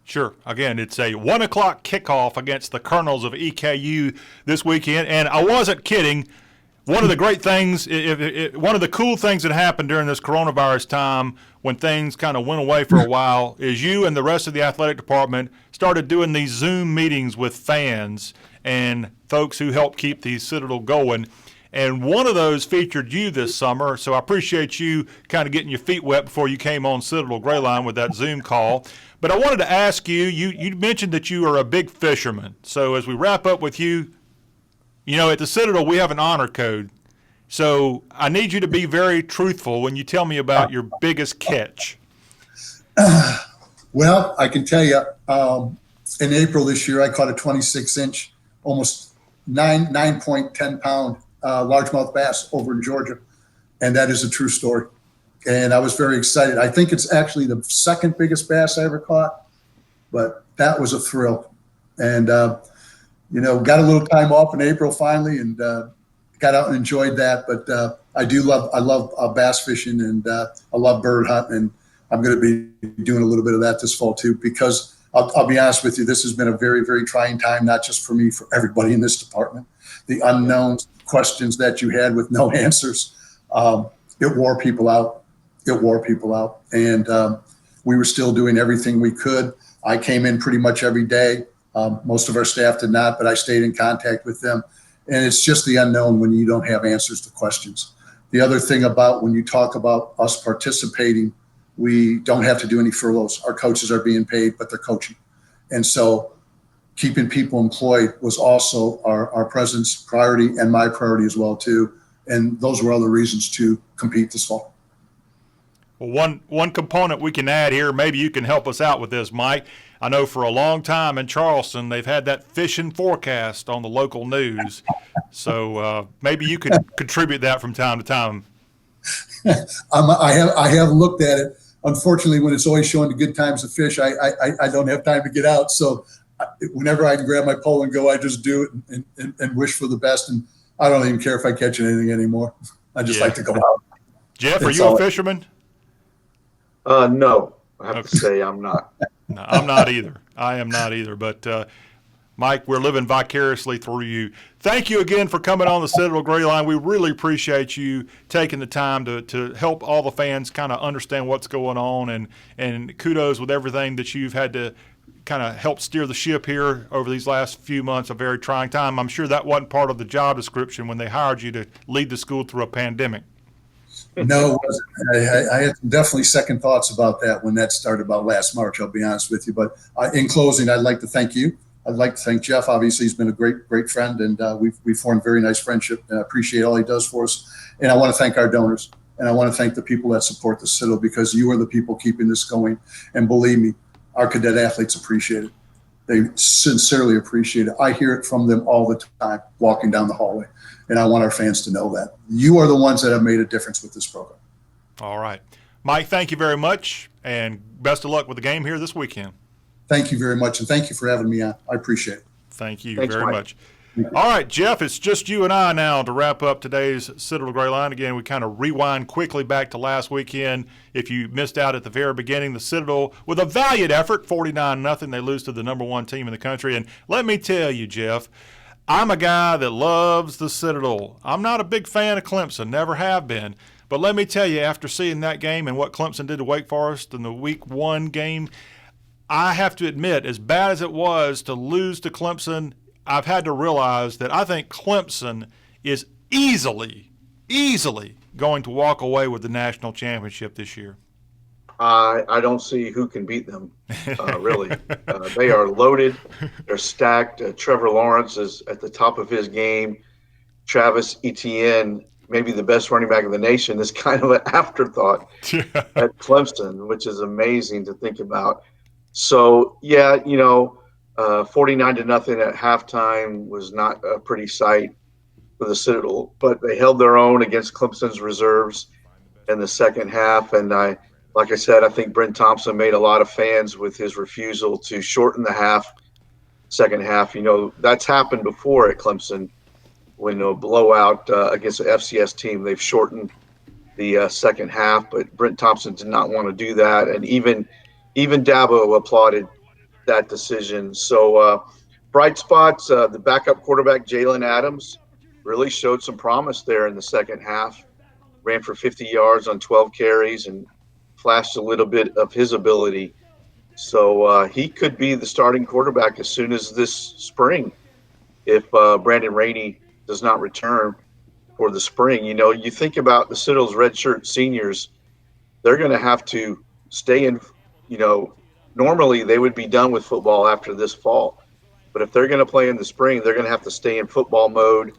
A: Sure. Again, it's a 1 o'clock kickoff against the Colonels of EKU this weekend, and I wasn't kidding. One of the great things, one of the cool things that happened during this coronavirus time when things kind of went away for a while is you and the rest of the athletic department started doing these Zoom meetings with fans and folks who help keep the Citadel going. And one of those featured you this summer, so I appreciate you kind of getting your feet wet before you came on Citadel Gray Line with that Zoom call. But I wanted to ask you, you mentioned that you are a big fisherman. So as we wrap up with you, at the Citadel, we have an honor code. So I need you to be very truthful when you tell me about your biggest catch.
C: Well, I can tell you, in April this year, I caught a 26-inch, almost 9.10 pound largemouth bass over in Georgia. And that is a true story. And I was very excited. I think it's actually the second biggest bass I ever caught, but that was a thrill. And, got a little time off in April finally and got out and enjoyed that. But I love bass fishing and I love bird hunting. And I'm going to be doing a little bit of that this fall too, because I'll be honest with you, this has been a very, very trying time, not just for me, for everybody in this department. The unknowns, questions that you had with no answers, it wore people out. And we were still doing everything we could. I came in pretty much every day. Most of our staff did not, but I stayed in contact with them. And it's just the unknown when you don't have answers to questions. The other thing about when you talk about us participating, we don't have to do any furloughs. Our coaches are being paid, but they're coaching. And so keeping people employed was also our president's priority and my priority as well too. And those were other reasons to compete this fall.
A: Well, one component we can add here, maybe you can help us out with this, Mike. I know for a long time in Charleston, they've had that fishing forecast on the local news. So maybe you could contribute that from time to time.
C: I have looked at it. Unfortunately, when it's always showing the good times to fish, I don't have time to get out. So whenever I can grab my pole and go, I just do it and wish for the best. And I don't even care if I catch anything anymore. I just like to go out.
A: Jeff, are you a fisherman?
B: No, I have to say I'm not.
A: No, I'm not either. I am not either. But Mike, we're living vicariously through you. Thank you again for coming on the Citadel Gray Line. We really appreciate you taking the time to help all the fans kind of understand what's going on, and kudos with everything that you've had to kind of help steer the ship here over these last few months, a very trying time. I'm sure that wasn't part of the job description when they hired you to lead the school through a pandemic.
C: No, it wasn't. I had definitely second thoughts about that when that started about last March, I'll be honest with you. But in closing, I'd like to thank you. I'd like to thank Jeff. Obviously, he's been a great friend, and we've formed a very nice friendship, and I appreciate all he does for us. And I want to thank our donors, and I want to thank the people that support the Citadel, because you are the people keeping this going. And believe me, our cadet athletes appreciate it. They sincerely appreciate it. I hear it from them all the time walking down the hallway, and I want our fans to know that. You are the ones that have made a difference with this program.
A: All right. Mike, thank you very much, and best of luck with the game here this weekend.
C: Thank you very much, and thank you for having me on. I appreciate it.
A: Thank you
B: Thanks,
A: very
B: Mike.
A: much. All right, Jeff, it's just you and I now to wrap up today's Citadel Gray Line. Again, we kind of rewind quickly back to last weekend. If you missed out at the very beginning, the Citadel, with a valiant effort, 49-0, they lose to the number one team in the country. And let me tell you, Jeff, I'm a guy that loves the Citadel. I'm not a big fan of Clemson, never have been. But let me tell you, after seeing that game and what Clemson did to Wake Forest in the Week 1 game, I have to admit, as bad as it was to lose to Clemson, I've had to realize that I think Clemson is easily going to walk away with the national championship this year.
B: I don't see who can beat them, really. They are loaded. They're stacked. Trevor Lawrence is at the top of his game. Travis Etienne, maybe the best running back in the nation, is kind of an afterthought at Clemson, which is amazing to think about. So, yeah, 49-0 at halftime was not a pretty sight for the Citadel, but they held their own against Clemson's reserves in the second half. And like I said, I think Brent Thompson made a lot of fans with his refusal to shorten the second half. That's happened before at Clemson when a blowout against an FCS team. They've shortened the second half, but Brent Thompson did not want to do that. And even Dabo applauded that decision. So bright spots, the backup quarterback, Jalen Adams, really showed some promise there in the second half. Ran for 50 yards on 12 carries and flashed a little bit of his ability. So he could be the starting quarterback as soon as this spring if Brandon Rainey does not return for the spring. You think about the Citadel's redshirt seniors, they're going to have to stay in, normally they would be done with football after this fall. But if they're going to play in the spring, they're going to have to stay in football mode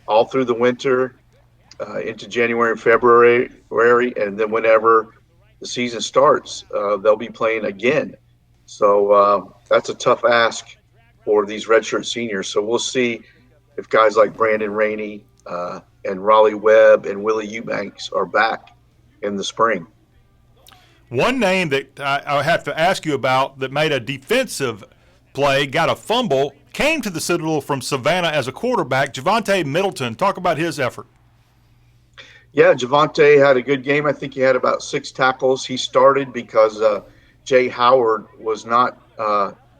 B: all through the winter, into January and February, and then whenever the season starts, they'll be playing again. So that's a tough ask for these redshirt seniors. So we'll see if guys like Brandon Rainey and Raleigh Webb and Willie Eubanks are back in the spring.
A: One name that I have to ask you about that made a defensive play, got a fumble, came to the Citadel from Savannah as a quarterback, Javonte Middleton. Talk about his effort.
B: Yeah, Javonte had a good game. I think he had about 6 tackles. He started because Jay Howard was not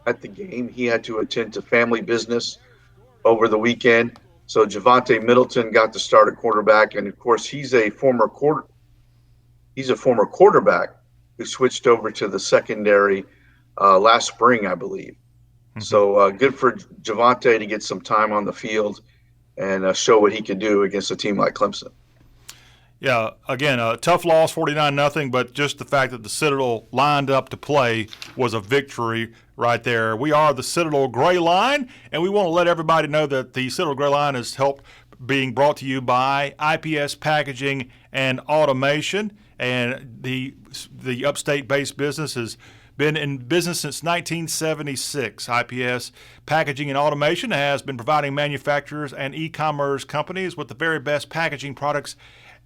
B: at the game. He had to attend to family business over the weekend. So Javonte Middleton got to start at quarterback, and of course he's a former quarterback who switched over to the secondary last spring, I believe. Mm-hmm. So good for Javonte to get some time on the field and show what he can do against a team like Clemson.
A: Yeah, again, a tough loss, 49-0, but just the fact that the Citadel lined up to play was a victory right there. We are the Citadel Gray Line, and we want to let everybody know that the Citadel Gray Line is being brought to you by Ips Packaging and Automation, and the upstate-based business has been in business since 1976. IPS Packaging and Automation has been providing manufacturers and e-commerce companies with the very best packaging products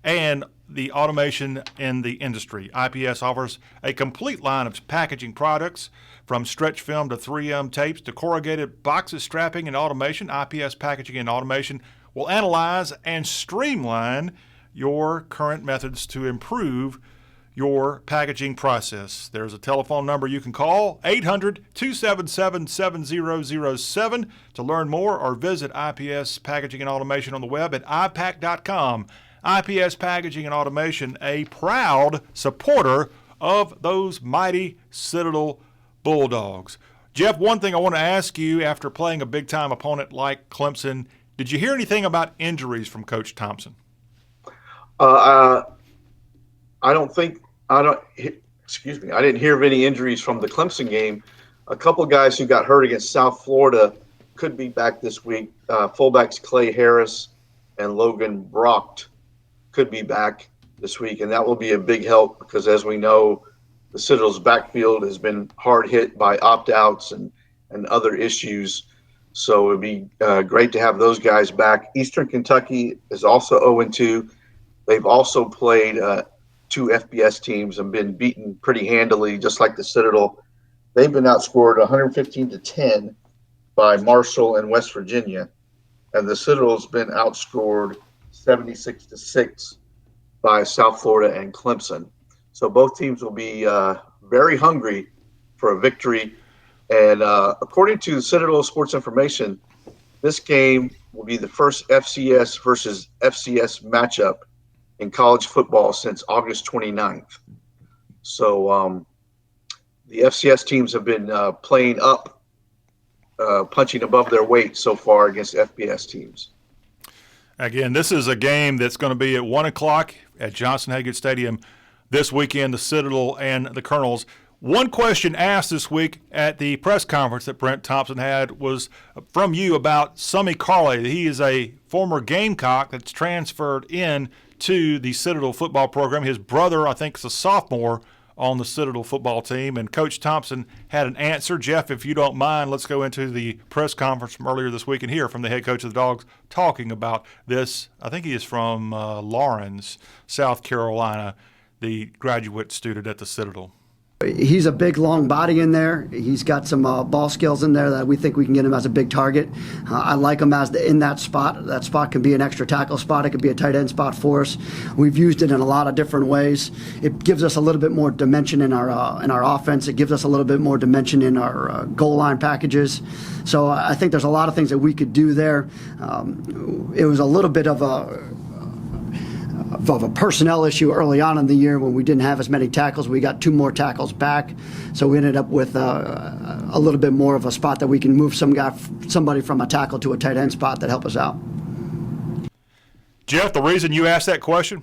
A: and the automation in the industry. IPS offers a complete line of packaging products, from stretch film to 3M tapes to corrugated boxes, strapping, and automation. IPS Packaging and Automation will analyze and streamline your current methods to improve your packaging process. There's a telephone number you can call, 800-277-7007, to learn more, or visit IPS Packaging and Automation on the web at ipack.com. IPS Packaging and Automation, a proud supporter of those mighty Citadel Bulldogs. Jeff, one thing I want to ask you, after playing a big-time opponent like Clemson, did you hear anything about injuries from Coach Thompson?
B: I didn't hear of any injuries from the Clemson game. A couple of guys who got hurt against South Florida could be back this week. Fullbacks Clay Harris and Logan Brocht could be back this week, and that will be a big help because, as we know, the Citadel's backfield has been hard hit by opt-outs and other issues. So it would be great to have those guys back. Eastern Kentucky is also 0-2. They've also played two FBS teams and been beaten pretty handily, just like the Citadel. They've been outscored 115-10 by Marshall and West Virginia, and the Citadel's been outscored 76-6 by South Florida and Clemson. So both teams will be very hungry for a victory. And according to Citadel Sports Information, this game will be the first FCS versus FCS matchup in college football since August 29th. So the FCS teams have been playing up, punching above their weight so far against FBS teams.
A: Again, this is a game that's going to be at 1 o'clock at Johnson-Hagood Stadium this weekend, the Citadel and the Colonels. One question asked this week at the press conference that Brent Thompson had was from you about Summy Carley. He is a former Gamecock that's transferred in to the Citadel football program. His brother, I think, is a sophomore on the Citadel football team, and Coach Thompson had an answer. Jeff, if you don't mind, let's go into the press conference from earlier this week and hear from the head coach of the Dogs talking about this. I think he is from Lawrence, South Carolina, the graduate student at the Citadel.
D: He's a big, long body in there. He's got some ball skills in there that we think we can get him as a big target. I like him as in that spot. That spot can be an extra tackle spot. It could be a tight end spot for us. We've used it in a lot of different ways. It gives us a little bit more dimension in our offense. It gives us a little bit more dimension in our goal line packages. So I think there's a lot of things that we could do there. It was a little bit of a personnel issue early on in the year when we didn't have as many tackles. We got 2 more tackles back, so we ended up with a little bit more of a spot that we can move somebody from a tackle to a tight end spot that help us out.
A: Jeff, the reason you asked that question?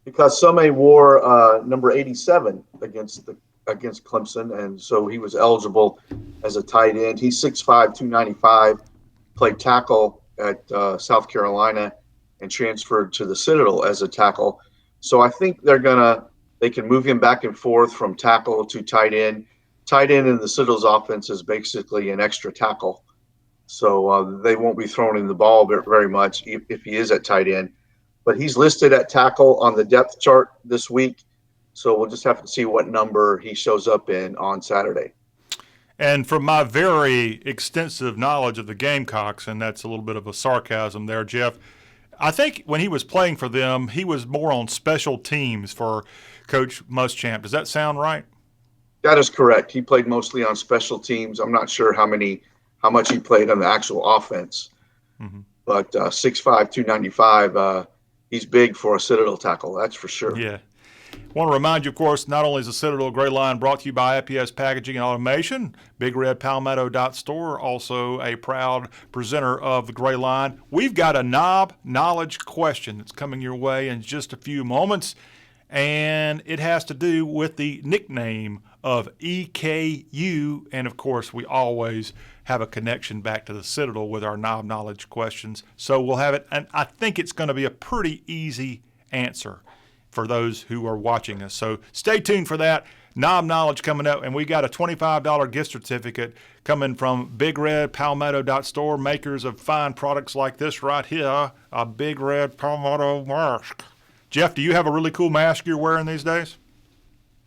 B: Because Summy wore number 87 against Clemson, and so he was eligible as a tight end. He's 6'5", 295, played tackle at South Carolina, and transferred to the Citadel as a tackle. So I think they can move him back and forth from tackle to tight end. Tight end in the Citadel's offense is basically an extra tackle. So they won't be throwing him the ball very much if he is at tight end. But he's listed at tackle on the depth chart this week. So we'll just have to see what number he shows up in on Saturday.
A: And from my very extensive knowledge of the Gamecocks, and that's a little bit of a sarcasm there, Jeff, I think when he was playing for them, he was more on special teams for Coach Muschamp. Does that sound right?
B: That is correct. He played mostly on special teams. I'm not sure how much he played on the actual offense. Mm-hmm. But 6'5", 295, he's big for a Citadel tackle, that's for sure.
A: Yeah. I want to remind you, of course, not only is the Citadel Gray Line brought to you by IPS Packaging and Automation, BigRedPalmetto.store, also a proud presenter of the Gray Line. We've got a knob knowledge question that's coming your way in just a few moments, and it has to do with the nickname of EKU, and of course, we always have a connection back to the Citadel with our knob knowledge questions. So we'll have it, and I think it's going to be a pretty easy answer for those who are watching us. So stay tuned for that. Knob knowledge coming up, and we got a $25 gift certificate coming from BigRedPalmetto.store, makers of fine products like this right here, a Big Red Palmetto mask. Jeff, do you have a really cool mask you're wearing these days?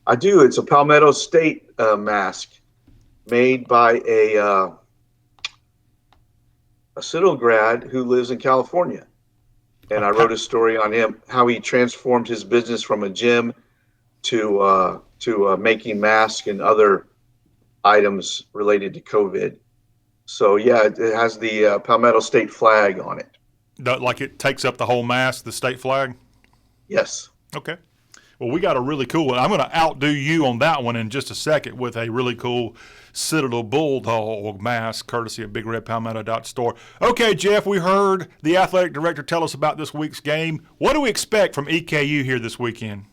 B: I do. It's a Palmetto State mask made by a Citadel grad who lives in California. and I wrote a story on him, how he transformed his business from a gym to making masks and other items related to COVID. So yeah, it has the Palmetto State flag on it.
A: Like it takes up the whole mast, the state flag?
B: Yes.
A: Okay. Well, we got a really cool one. I'm going to outdo you on that one in just a second with a really cool Citadel Bulldog mask, courtesy of BigRedPalmetto.store. Okay, Jeff, we heard the athletic director tell us about this week's game. What do we expect from EKU here this weekend?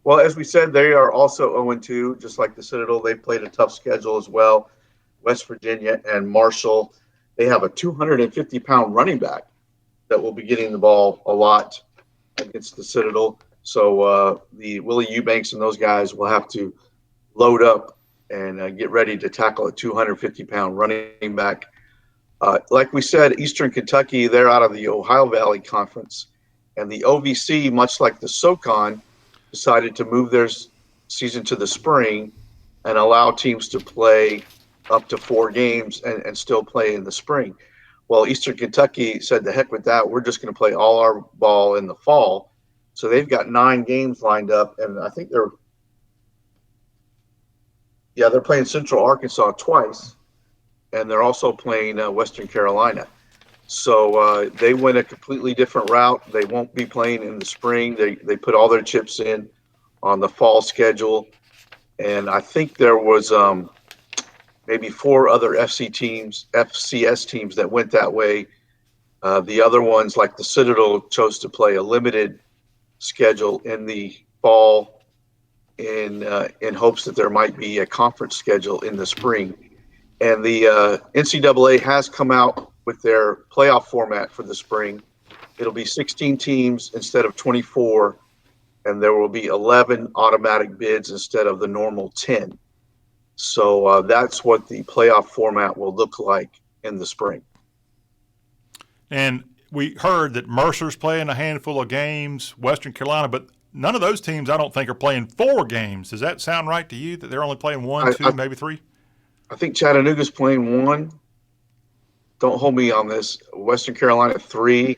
B: Well, as we said, they are also 0-2, just like the Citadel. They played a tough schedule as well. West Virginia and Marshall. They have a 250-pound running back that will be getting the ball a lot against the Citadel. So the Willie Eubanks and those guys will have to load up and get ready to tackle a 250-pound running back. Like we said, Eastern Kentucky, they're out of the Ohio Valley Conference. And the OVC, much like the SoCon, decided to move their season to the spring and allow teams to play up to 4 games and still play in the spring. Well, Eastern Kentucky said, the heck with that. We're just going to play all our ball in the fall. So they've got 9 games lined up, and I think they're playing Central Arkansas twice, and they're also playing Western Carolina. So they went a completely different route. They won't be playing in the spring. They put all their chips in on the fall schedule, and I think there was maybe 4 other FCS teams that went that way. The other ones, like the Citadel, chose to play a limited schedule in the fall in hopes that there might be a conference schedule in the spring. And the NCAA has come out with their playoff format for the spring. It'll be 16 teams instead of 24, and there will be 11 automatic bids instead of the normal 10. So that's what the playoff format will look like in the spring.
A: And we heard that Mercer's playing a handful of games, Western Carolina, but none of those teams, I don't think, are playing 4 games. Does that sound right to you, that they're only playing 1, 2, maybe 3?
B: I think Chattanooga's playing 1. Don't hold me on this. Western Carolina 3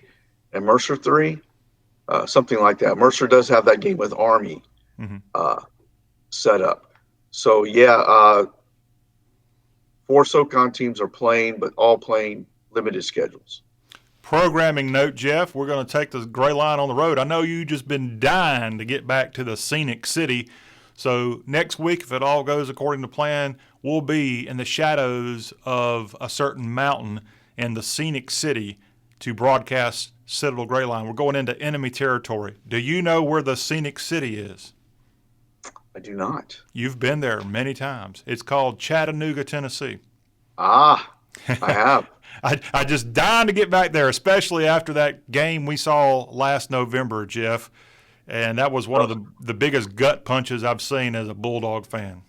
B: and Mercer 3, something like that. Mercer does have that game with Army set up. So, 4 SoCon teams are playing, but all playing limited schedules.
A: Programming note, Jeff, we're going to take the Gray Line on the road. I know you've just been dying to get back to the scenic city. So next week, if it all goes according to plan, we'll be in the shadows of a certain mountain in the scenic city to broadcast Citadel Gray Line. We're going into enemy territory. Do you know where the scenic city is?
B: I do not.
A: You've been there many times. It's called Chattanooga, Tennessee.
B: I have.
A: I just dying to get back there, especially after that game we saw last November, Jeff. And that was one of the biggest gut punches I've seen as a Bulldog fan.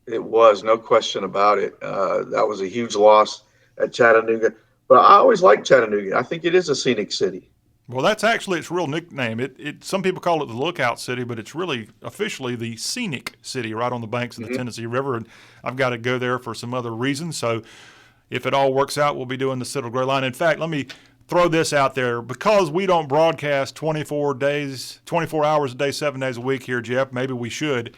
B: It was, no question about it. That was a huge loss at Chattanooga. But I always liked Chattanooga. I think it is a scenic city.
A: Well, that's actually its real nickname. Some people call it the Lookout City, but it's really officially the Scenic City right on the banks of the Tennessee River. And I've got to go there for some other reasons. So if it all works out, we'll be doing the Citadel Gray Line. In fact, let me throw this out there. Because we don't broadcast 24 hours a day, 7 days a week here, Jeff, maybe we should.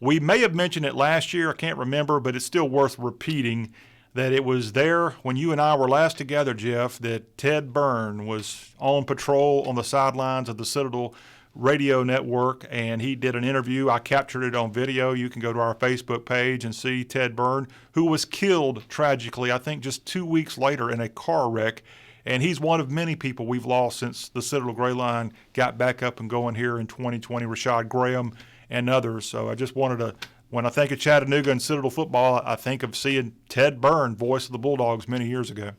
A: We may have mentioned it last year. I can't remember, but it's still worth repeating that it was there when you and I were last together, Jeff, that Ted Byrne was on patrol on the sidelines of the Citadel radio network, and he did an interview. I captured it on video. You can go to our Facebook page and see Ted Byrne, who was killed tragically, I think just 2 weeks later in a car wreck. And he's one of many people we've lost since the Citadel Gray Line got back up and going here in 2020, Rashad Graham and others. So I just wanted to, when I think of Chattanooga and Citadel football, I think of seeing Ted Byrne, voice of the Bulldogs, many years ago.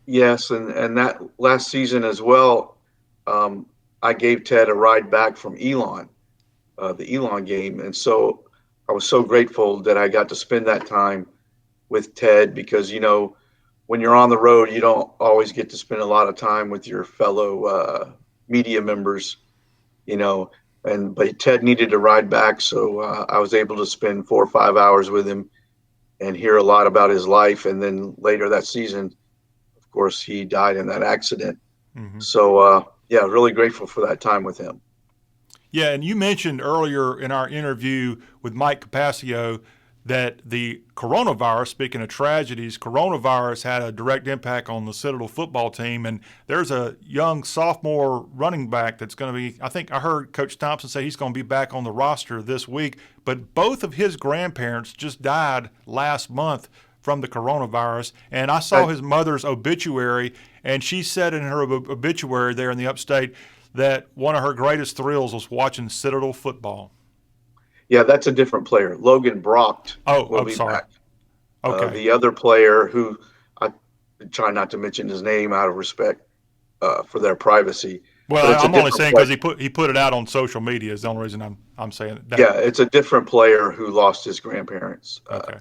B: Yes, and that last season as well, I gave Ted a ride back from Elon, the Elon game. And so I was so grateful that I got to spend that time with Ted because, when you're on the road, you don't always get to spend a lot of time with your fellow media members, but Ted needed to ride back. So I was able to spend 4 or 5 hours with him and hear a lot about his life. And then later that season, of course, he died in that accident. So, yeah, really grateful for that time with him.
A: Yeah, and you mentioned earlier in our interview with Mike Capaccio that the coronavirus, speaking of tragedies, coronavirus had a direct impact on the Citadel football team. And there's a young sophomore running back that's going to be, I think I heard Coach Thompson say he's going to be back on the roster this week. But both of his grandparents just died last month from the coronavirus. And I saw his mother's obituary, and she said in her obituary there in the upstate that one of her greatest thrills was watching Citadel football.
B: Yeah, that's a different player. Logan Brock will be
A: sorry.
B: back.
A: Okay.
B: The other player, who I try not to mention his name out of respect for their privacy.
A: Well, I'm only saying because he put it out on social media is the only reason I'm saying that.
B: Yeah, it's a different player who lost his grandparents.
A: Okay.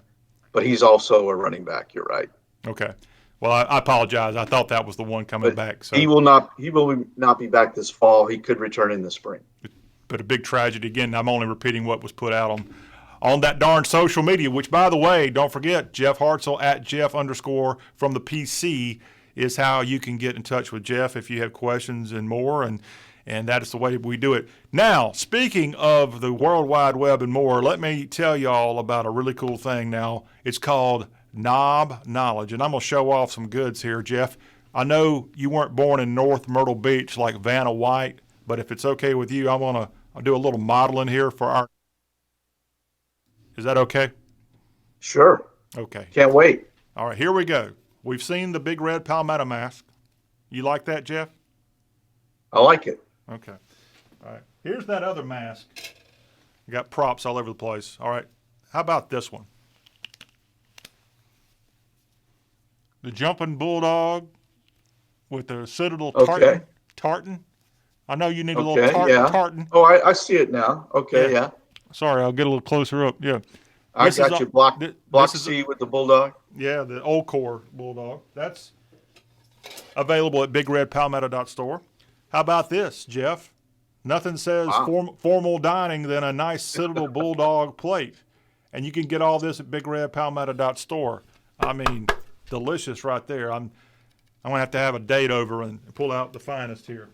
B: But he's also a running back. You're right.
A: Okay. Well, I apologize. I thought that was the one coming back. So
B: he will not be back this fall. He could return in the spring.
A: But a big tragedy again. I'm only repeating what was put out on that darn social media. Which, by the way, don't forget Jeff Hartzell at Jeff_ from the PC is how you can get in touch with Jeff if you have questions and more. And that is the way we do it. Now, speaking of the World Wide Web and more, let me tell you all about a really cool thing now. It's called Knob Knowledge. And I'm going to show off some goods here, Jeff. I know you weren't born in North Myrtle Beach like Vanna White, but if it's okay with you, I'll do a little modeling here for our. Is that okay?
B: Sure.
A: Okay.
B: Can't wait.
A: All right, here we go. We've seen the big red palmetto mask. You like that, Jeff?
B: I like it.
A: Okay. All right. Here's that other mask. You got props all over the place. All right. How about this one? The jumping bulldog with the Citadel tartan. I know you need a little tartan.
B: Oh, I see it now. Okay, yeah.
A: Sorry, I'll get a little closer up. Yeah.
B: I got you. Block C with the bulldog.
A: Yeah, the old core bulldog. That's available at BigRedPalmetto.store. How about this, Jeff? Nothing says formal dining than a nice Citadel bulldog plate. And you can get all this at BigRedPalmetto.store. I mean, delicious right there. I'm going to have a date over and pull out the finest here.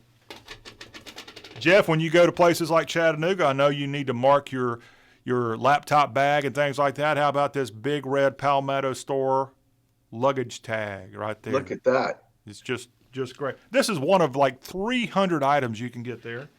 A: Jeff, when you go to places like Chattanooga, I know you need to mark your laptop bag and things like that. How about this Big Red Palmetto store luggage tag right there?
B: Look at that.
A: It's just great. This is one of like 300 items you can get there.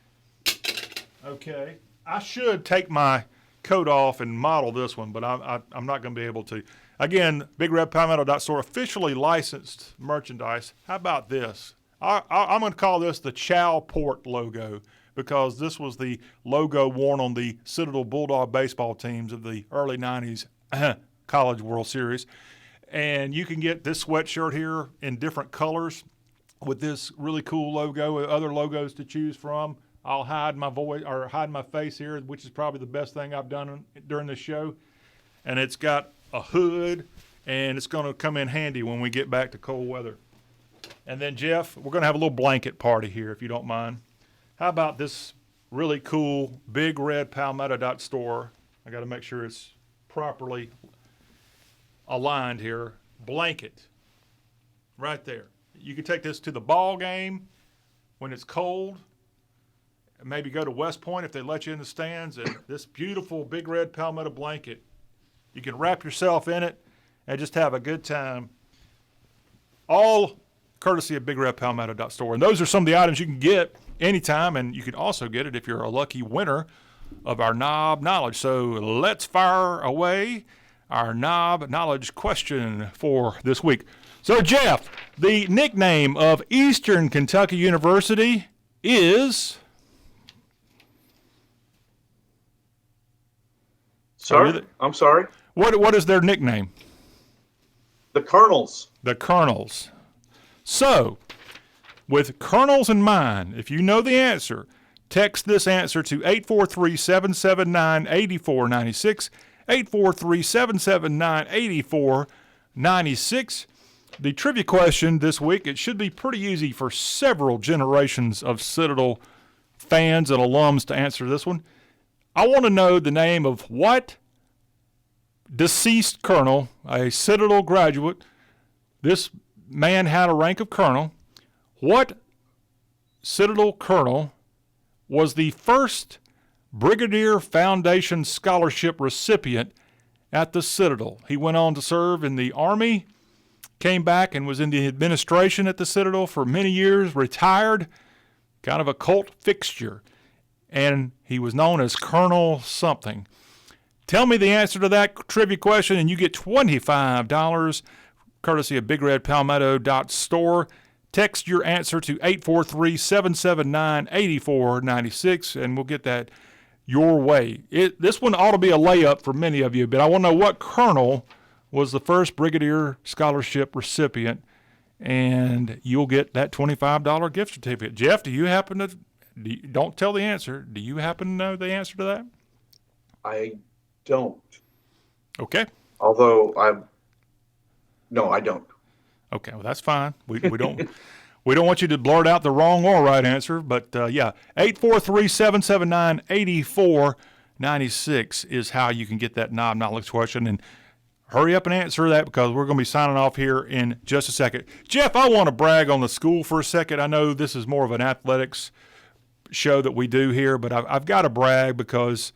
A: Okay. I should take my coat off and model this one, but I'm not going to be able to. Again, BigRedPalmetto.store, officially licensed merchandise. How about this? I'm going to call this the Chowport logo because this was the logo worn on the Citadel Bulldog baseball teams of the early 90s College World Series. And you can get this sweatshirt here in different colors with this really cool logo, other logos to choose from. I'll hide my voice or hide my face here, which is probably the best thing I've done during this show. And it's got a hood, and it's going to come in handy when we get back to cold weather. And then, Jeff, we're going to have a little blanket party here, if you don't mind. How about this really cool BigRedPalmetto.store? I got to make sure it's properly aligned here. Blanket, right there. You can take this to the ball game when it's cold. Maybe go to West Point if they let you in the stands. And this beautiful Big Red Palmetto blanket, you can wrap yourself in it and just have a good time. All courtesy of BigRedPalmetto.store. And those are some of the items you can get anytime, and you can also get it if you're a lucky winner of our Knob Knowledge. So let's fire away our Knob Knowledge question for this week. So, Jeff, the nickname of Eastern Kentucky University is...
B: Sorry? I'm sorry?
A: What is their nickname?
B: The Colonels.
A: The Colonels. So, with Colonels in mind, if you know the answer, text this answer to 843-779-8496, 843-779-8496. The trivia question this week, it should be pretty easy for several generations of Citadel fans and alums to answer this one. I want to know the name of what deceased colonel, a Citadel graduate, this man had a rank of colonel. What Citadel colonel was the first Brigadier Foundation Scholarship recipient at the Citadel. He went on to serve in the Army, came back and was in the administration at the Citadel for many years, retired, kind of a cult fixture, and he was known as Colonel something. Tell me the answer to that trivia question, and you get $25 courtesy of BigRedPalmetto.store. Text your answer to 843-779-8496, and we'll get that your way. This one ought to be a layup for many of you, but I want to know what colonel was the first Brigadier Scholarship recipient, and you'll get that $25 gift certificate. Jeff, do you happen to, don't tell the answer, do you happen to know the answer to that?
B: I don't.
A: Okay.
B: Although no, I don't.
A: Okay, well, that's fine. We don't we don't want you to blurt out the wrong or right answer, but yeah, 843-779-8496 is how you can get that knob knowledge question. And hurry up and answer that, because we're going to be signing off here in just a second. Jeff, I want to brag on the school for a second. I know this is more of an athletics show that we do here, but I've got to brag because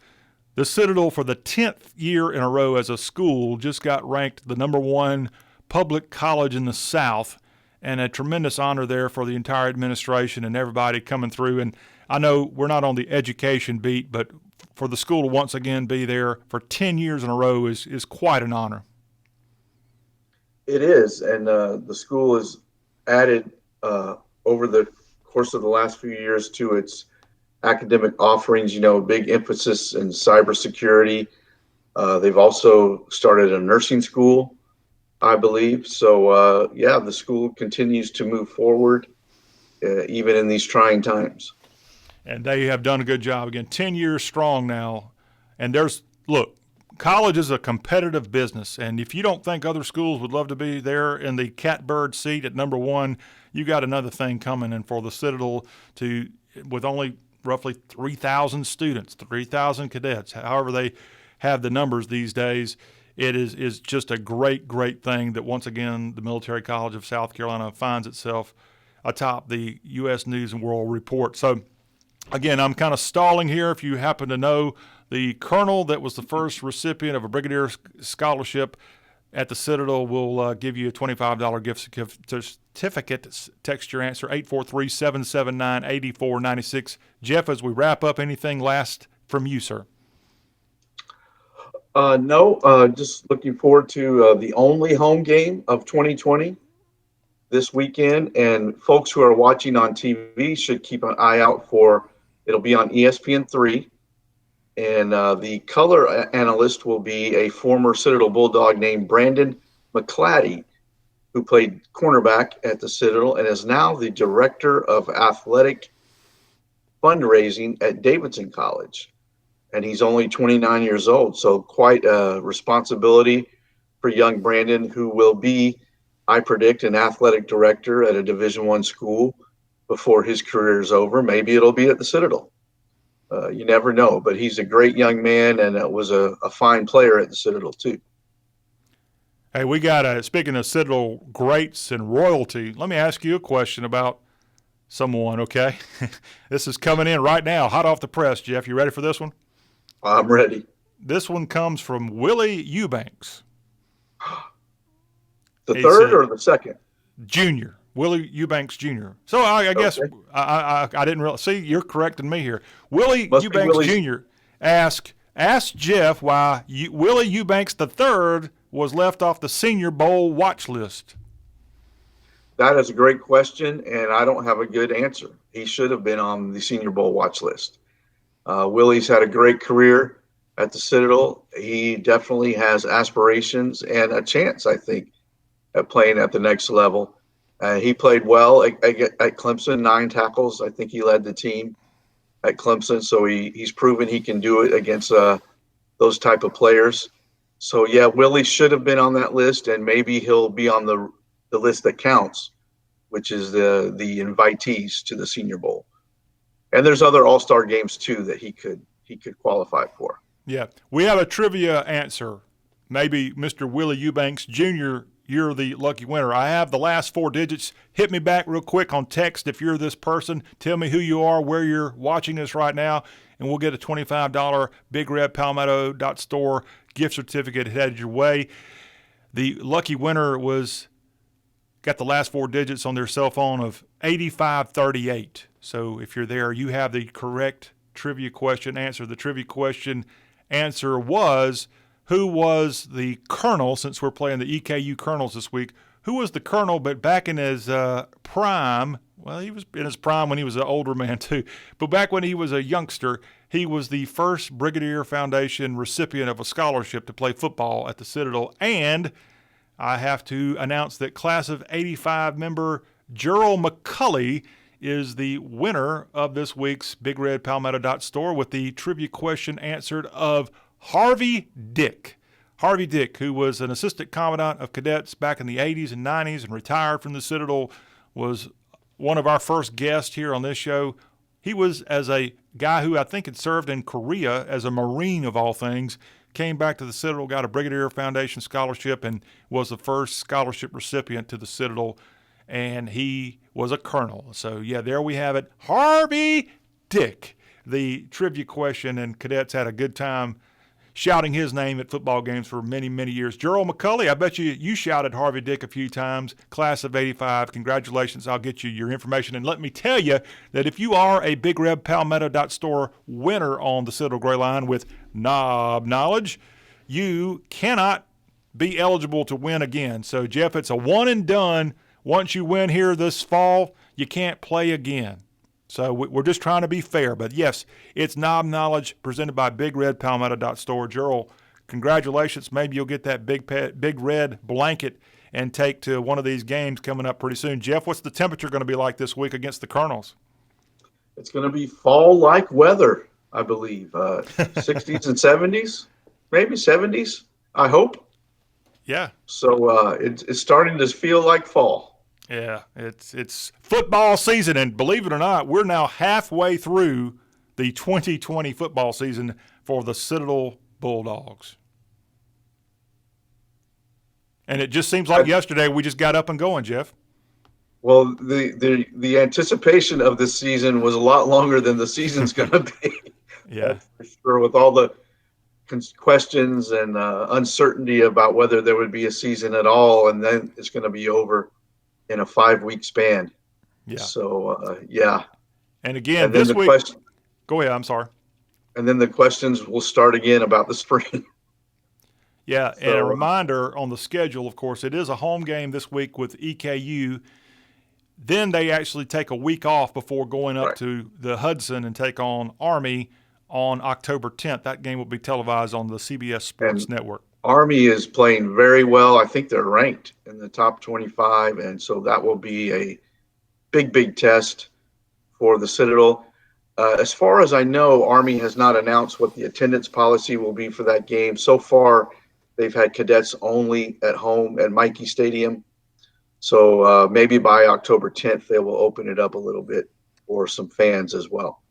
A: the Citadel, for the 10th year in a row as a school, just got ranked the #1 public college in the South, and a tremendous honor there for the entire administration and everybody coming through. And I know we're not on the education beat, but for the school to once again be there for 10 years in a row is quite an honor.
B: It is, and the school has added over the course of the last few years to its academic offerings, big emphasis in cybersecurity. They've also started a nursing school, I believe. So, the school continues to move forward, even in these trying times.
A: And they have done a good job. Again, 10 years strong now. And look, college is a competitive business. And if you don't think other schools would love to be there in the catbird seat at #1, you got another thing coming. And for the Citadel with only roughly 3,000 students, 3,000 cadets, however they have the numbers these days, it is just a great, great thing that once again the Military College of South Carolina finds itself atop the U.S. News and World Report. So, again, I'm kind of stalling here. If you happen to know the colonel that was the first recipient of a Brigadier Scholarship at the Citadel, will give you a $25 gift certificate. Text your answer, 843-779-8496. Jeff, as we wrap up, anything last from you, sir?
B: No, just looking forward to the only home game of 2020 this weekend. And folks who are watching on TV should keep an eye out for, it'll be on ESPN3. And the color analyst will be a former Citadel Bulldog named Brandon McClatty, who played cornerback at the Citadel and is now the director of athletic fundraising at Davidson College. And he's only 29 years old, so quite a responsibility for young Brandon, who will be, I predict, an athletic director at a Division I school before his career is over. Maybe it'll be at the Citadel. You never know, but he's a great young man, and was a fine player at the Citadel too.
A: Hey, we got speaking of Citadel greats and royalty, let me ask you a question about someone, okay? This is coming in right now, hot off the press, Jeff. You ready for this one?
B: I'm ready.
A: This one comes from Willie Eubanks.
B: The third or the second?
A: Junior. Willie Eubanks Jr. So I guess I didn't really see. You're correcting me here. Willie Eubanks Jr. asked Jeff why Willie Eubanks III was left off the Senior Bowl watch list.
B: That is a great question, and I don't have a good answer. He should have been on the Senior Bowl watch list. Willie's had a great career at the Citadel. He definitely has aspirations and a chance, I think, at playing at the next level. He played well at Clemson, 9 tackles. I think he led the team at Clemson, so he's proven he can do it against those type of players. So, yeah, Willie should have been on that list, and maybe he'll be on the list that counts, which is the invitees to the Senior Bowl. And there's other all-star games, too, that he could qualify for.
A: Yeah. We have a trivia answer. Maybe Mr. Willie Eubanks Jr., you're the lucky winner. I have the last 4 digits. Hit me back real quick on text if you're this person. Tell me who you are, where you're watching us right now, and we'll get a $25 BigRedPalmetto.store gift certificate headed your way. The lucky winner got the last 4 digits on their cell phone of 8538. So if you're there, you have the correct trivia question answer. The trivia question answer was, who was the colonel, since we're playing the EKU colonels this week, who was the colonel, but back in his prime, well, he was in his prime when he was an older man too, but back when he was a youngster, he was the first Brigadier Foundation recipient of a scholarship to play football at the Citadel. And I have to announce that class of 85 member Gerald McCulley is the winner of this week's BigRedPalmetto.store with the trivia question answered of Harvey Dick. Harvey Dick, who was an assistant commandant of cadets back in the 80s and 90s and retired from the Citadel, was one of our first guests here on this show. He was, as a guy who I think had served in Korea as a Marine of all things, came back to the Citadel, got a Brigadier Foundation scholarship, and was the first scholarship recipient to the Citadel, and he was a colonel. So, yeah, there we have it. Harvey Dick, the trivia question, and cadets had a good time shouting his name at football games for many, many years. Gerald McCulley, I bet you shouted Harvey Dick a few times. Class of 85, congratulations. I'll get you your information. And let me tell you that if you are a BigRedPalmetto.store winner on the Citadel Gray Line with knob knowledge, you cannot be eligible to win again. So, Jeff, it's a one and done. Once you win here this fall, you can't play again. So we're just trying to be fair. But, yes, it's Knob Knowledge presented by BigRedPalmetto.store. Gerald, congratulations. Maybe you'll get that big red blanket and take to one of these games coming up pretty soon. Jeff, what's the temperature going to be like this week against the Colonels?
B: It's going to be fall-like weather, I believe. 60s and 70s, maybe 70s, I hope.
A: Yeah.
B: So it's starting to feel like fall.
A: Yeah, it's football season, and believe it or not, we're now halfway through the 2020 football season for the Citadel Bulldogs. And it just seems like yesterday we just got up and going, Jeff.
B: Well, the anticipation of this season was a lot longer than the season's going to be.
A: Yeah,
B: for sure, with all the questions and uncertainty about whether there would be a season at all, and then it's going to be over in a 5-week span.
A: Yeah.
B: So, yeah.
A: And again, this week, go ahead. I'm sorry.
B: And then the questions will start again about the spring.
A: Yeah. And a reminder on the schedule, of course, it is a home game this week with EKU. Then they actually take a week off before going up to the Hudson and take on Army on October 10th. That game will be televised on the CBS Sports Network.
B: Army is playing very well. I think they're ranked in the top 25, and so that will be a big test for the Citadel. As far as I know, Army has not announced what the attendance policy will be for that game. So far, they've had cadets only at home at Mikey Stadium. So maybe by October 10th, they will open it up a little bit for some fans as well.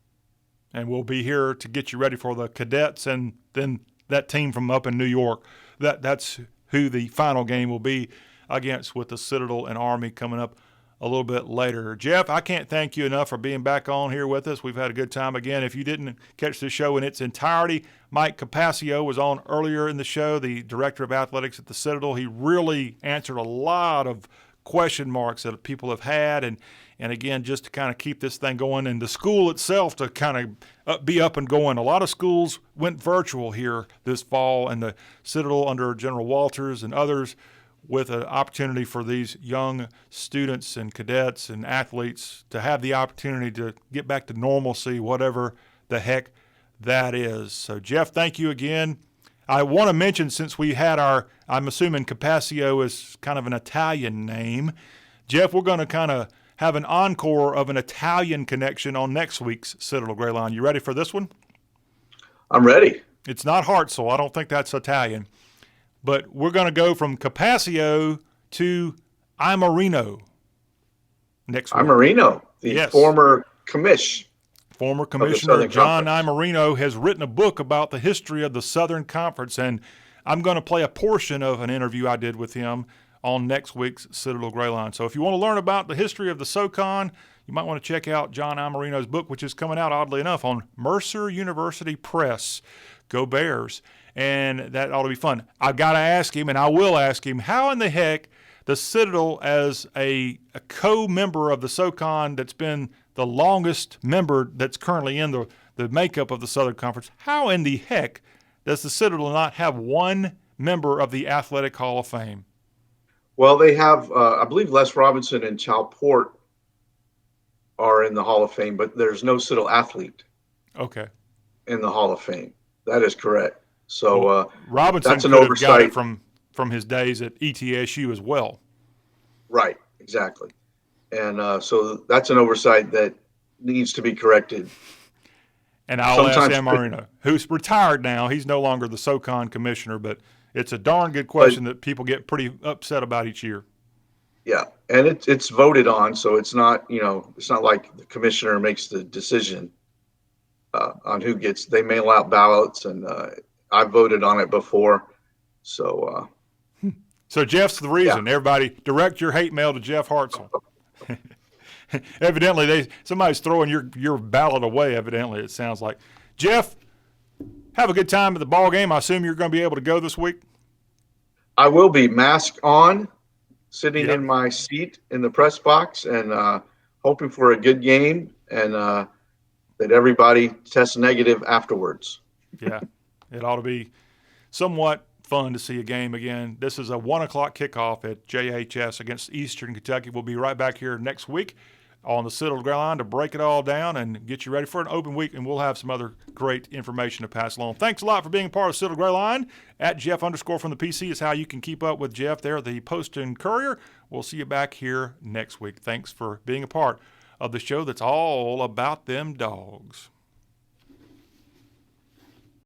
A: And we'll be here to get you ready for the cadets and then that team from up in New York. That's who the final game will be against, with the Citadel and Army coming up a little bit later. Jeff, I can't thank you enough for being back on here with us. We've had a good time again. If you didn't catch the show in its entirety, Mike Capaccio was on earlier in the show, the director of athletics at the Citadel. He really answered a lot of question marks that people have had, and again, just to kind of keep this thing going, and the school itself to kind of be up and going. A lot of schools went virtual here this fall, and the Citadel under General Walters and others, with an opportunity for these young students and cadets and athletes to have the opportunity to get back to normalcy, whatever the heck that is. So, Jeff, thank you again. I want to mention, since we had I'm assuming Capaccio is kind of an Italian name, Jeff, we're going to kind of have an encore of an Italian connection on next week's Citadel Gray Line. You ready for this one?
B: I'm ready.
A: It's not Hartzell. I don't think that's Italian. But we're going to go from Capaccio to Imarino next week.
B: Imarino, the former commish.
A: Former Commissioner John Imarino has written a book about the history of the Southern Conference, and I'm going to play a portion of an interview I did with him on next week's Citadel Gray Line. So if you want to learn about the history of the SoCon, you might want to check out John Imarino's book, which is coming out, oddly enough, on Mercer University Press. Go Bears. And that ought to be fun. I've got to ask him, and I will ask him, how in the heck the Citadel, as a co-member of the SoCon that's been the longest member that's currently in the makeup of the Southern Conference, how in the heck does the Citadel not have one member of the Athletic Hall of Fame?
B: Well, they have, I believe Les Robinson and Chalport are in the Hall of Fame, but there's no Citadel athlete in the Hall of Fame. That is correct. So
A: Robinson
B: that's an
A: could have got it
B: oversight
A: from his days at ETSU as well.
B: Right, exactly. And so that's an oversight that needs to be corrected.
A: And I'll ask Sam Marino, who's retired now. He's no longer the SoCon commissioner, but it's a darn good question that people get pretty upset about each year.
B: Yeah, and it's voted on, so it's not, it's not like the commissioner makes the decision on who gets. They mail out ballots, and I voted on it before. So
A: Jeff's the reason. Yeah. Everybody, direct your hate mail to Jeff Hartzell. Evidently, somebody's throwing your ballot away. Evidently, it sounds like. Jeff, have a good time at the ball game. I assume you're going to be able to go this week.
B: I will be, mask on, sitting in my seat in the press box, and hoping for a good game, and that everybody tests negative afterwards.
A: Yeah, it ought to be somewhat fun to see a game again. This is a 1 o'clock kickoff at JHS against Eastern Kentucky. We'll be right back here next week on the Citadel Gray Line to break it all down and get you ready for an open week, and we'll have some other great information to pass along. Thanks a lot for being a part of Citadel Gray Line. At Jeff_from the PC is how you can keep up with Jeff there, the Post and Courier. We'll see you back here next week. Thanks for being a part of the show that's all about them dogs.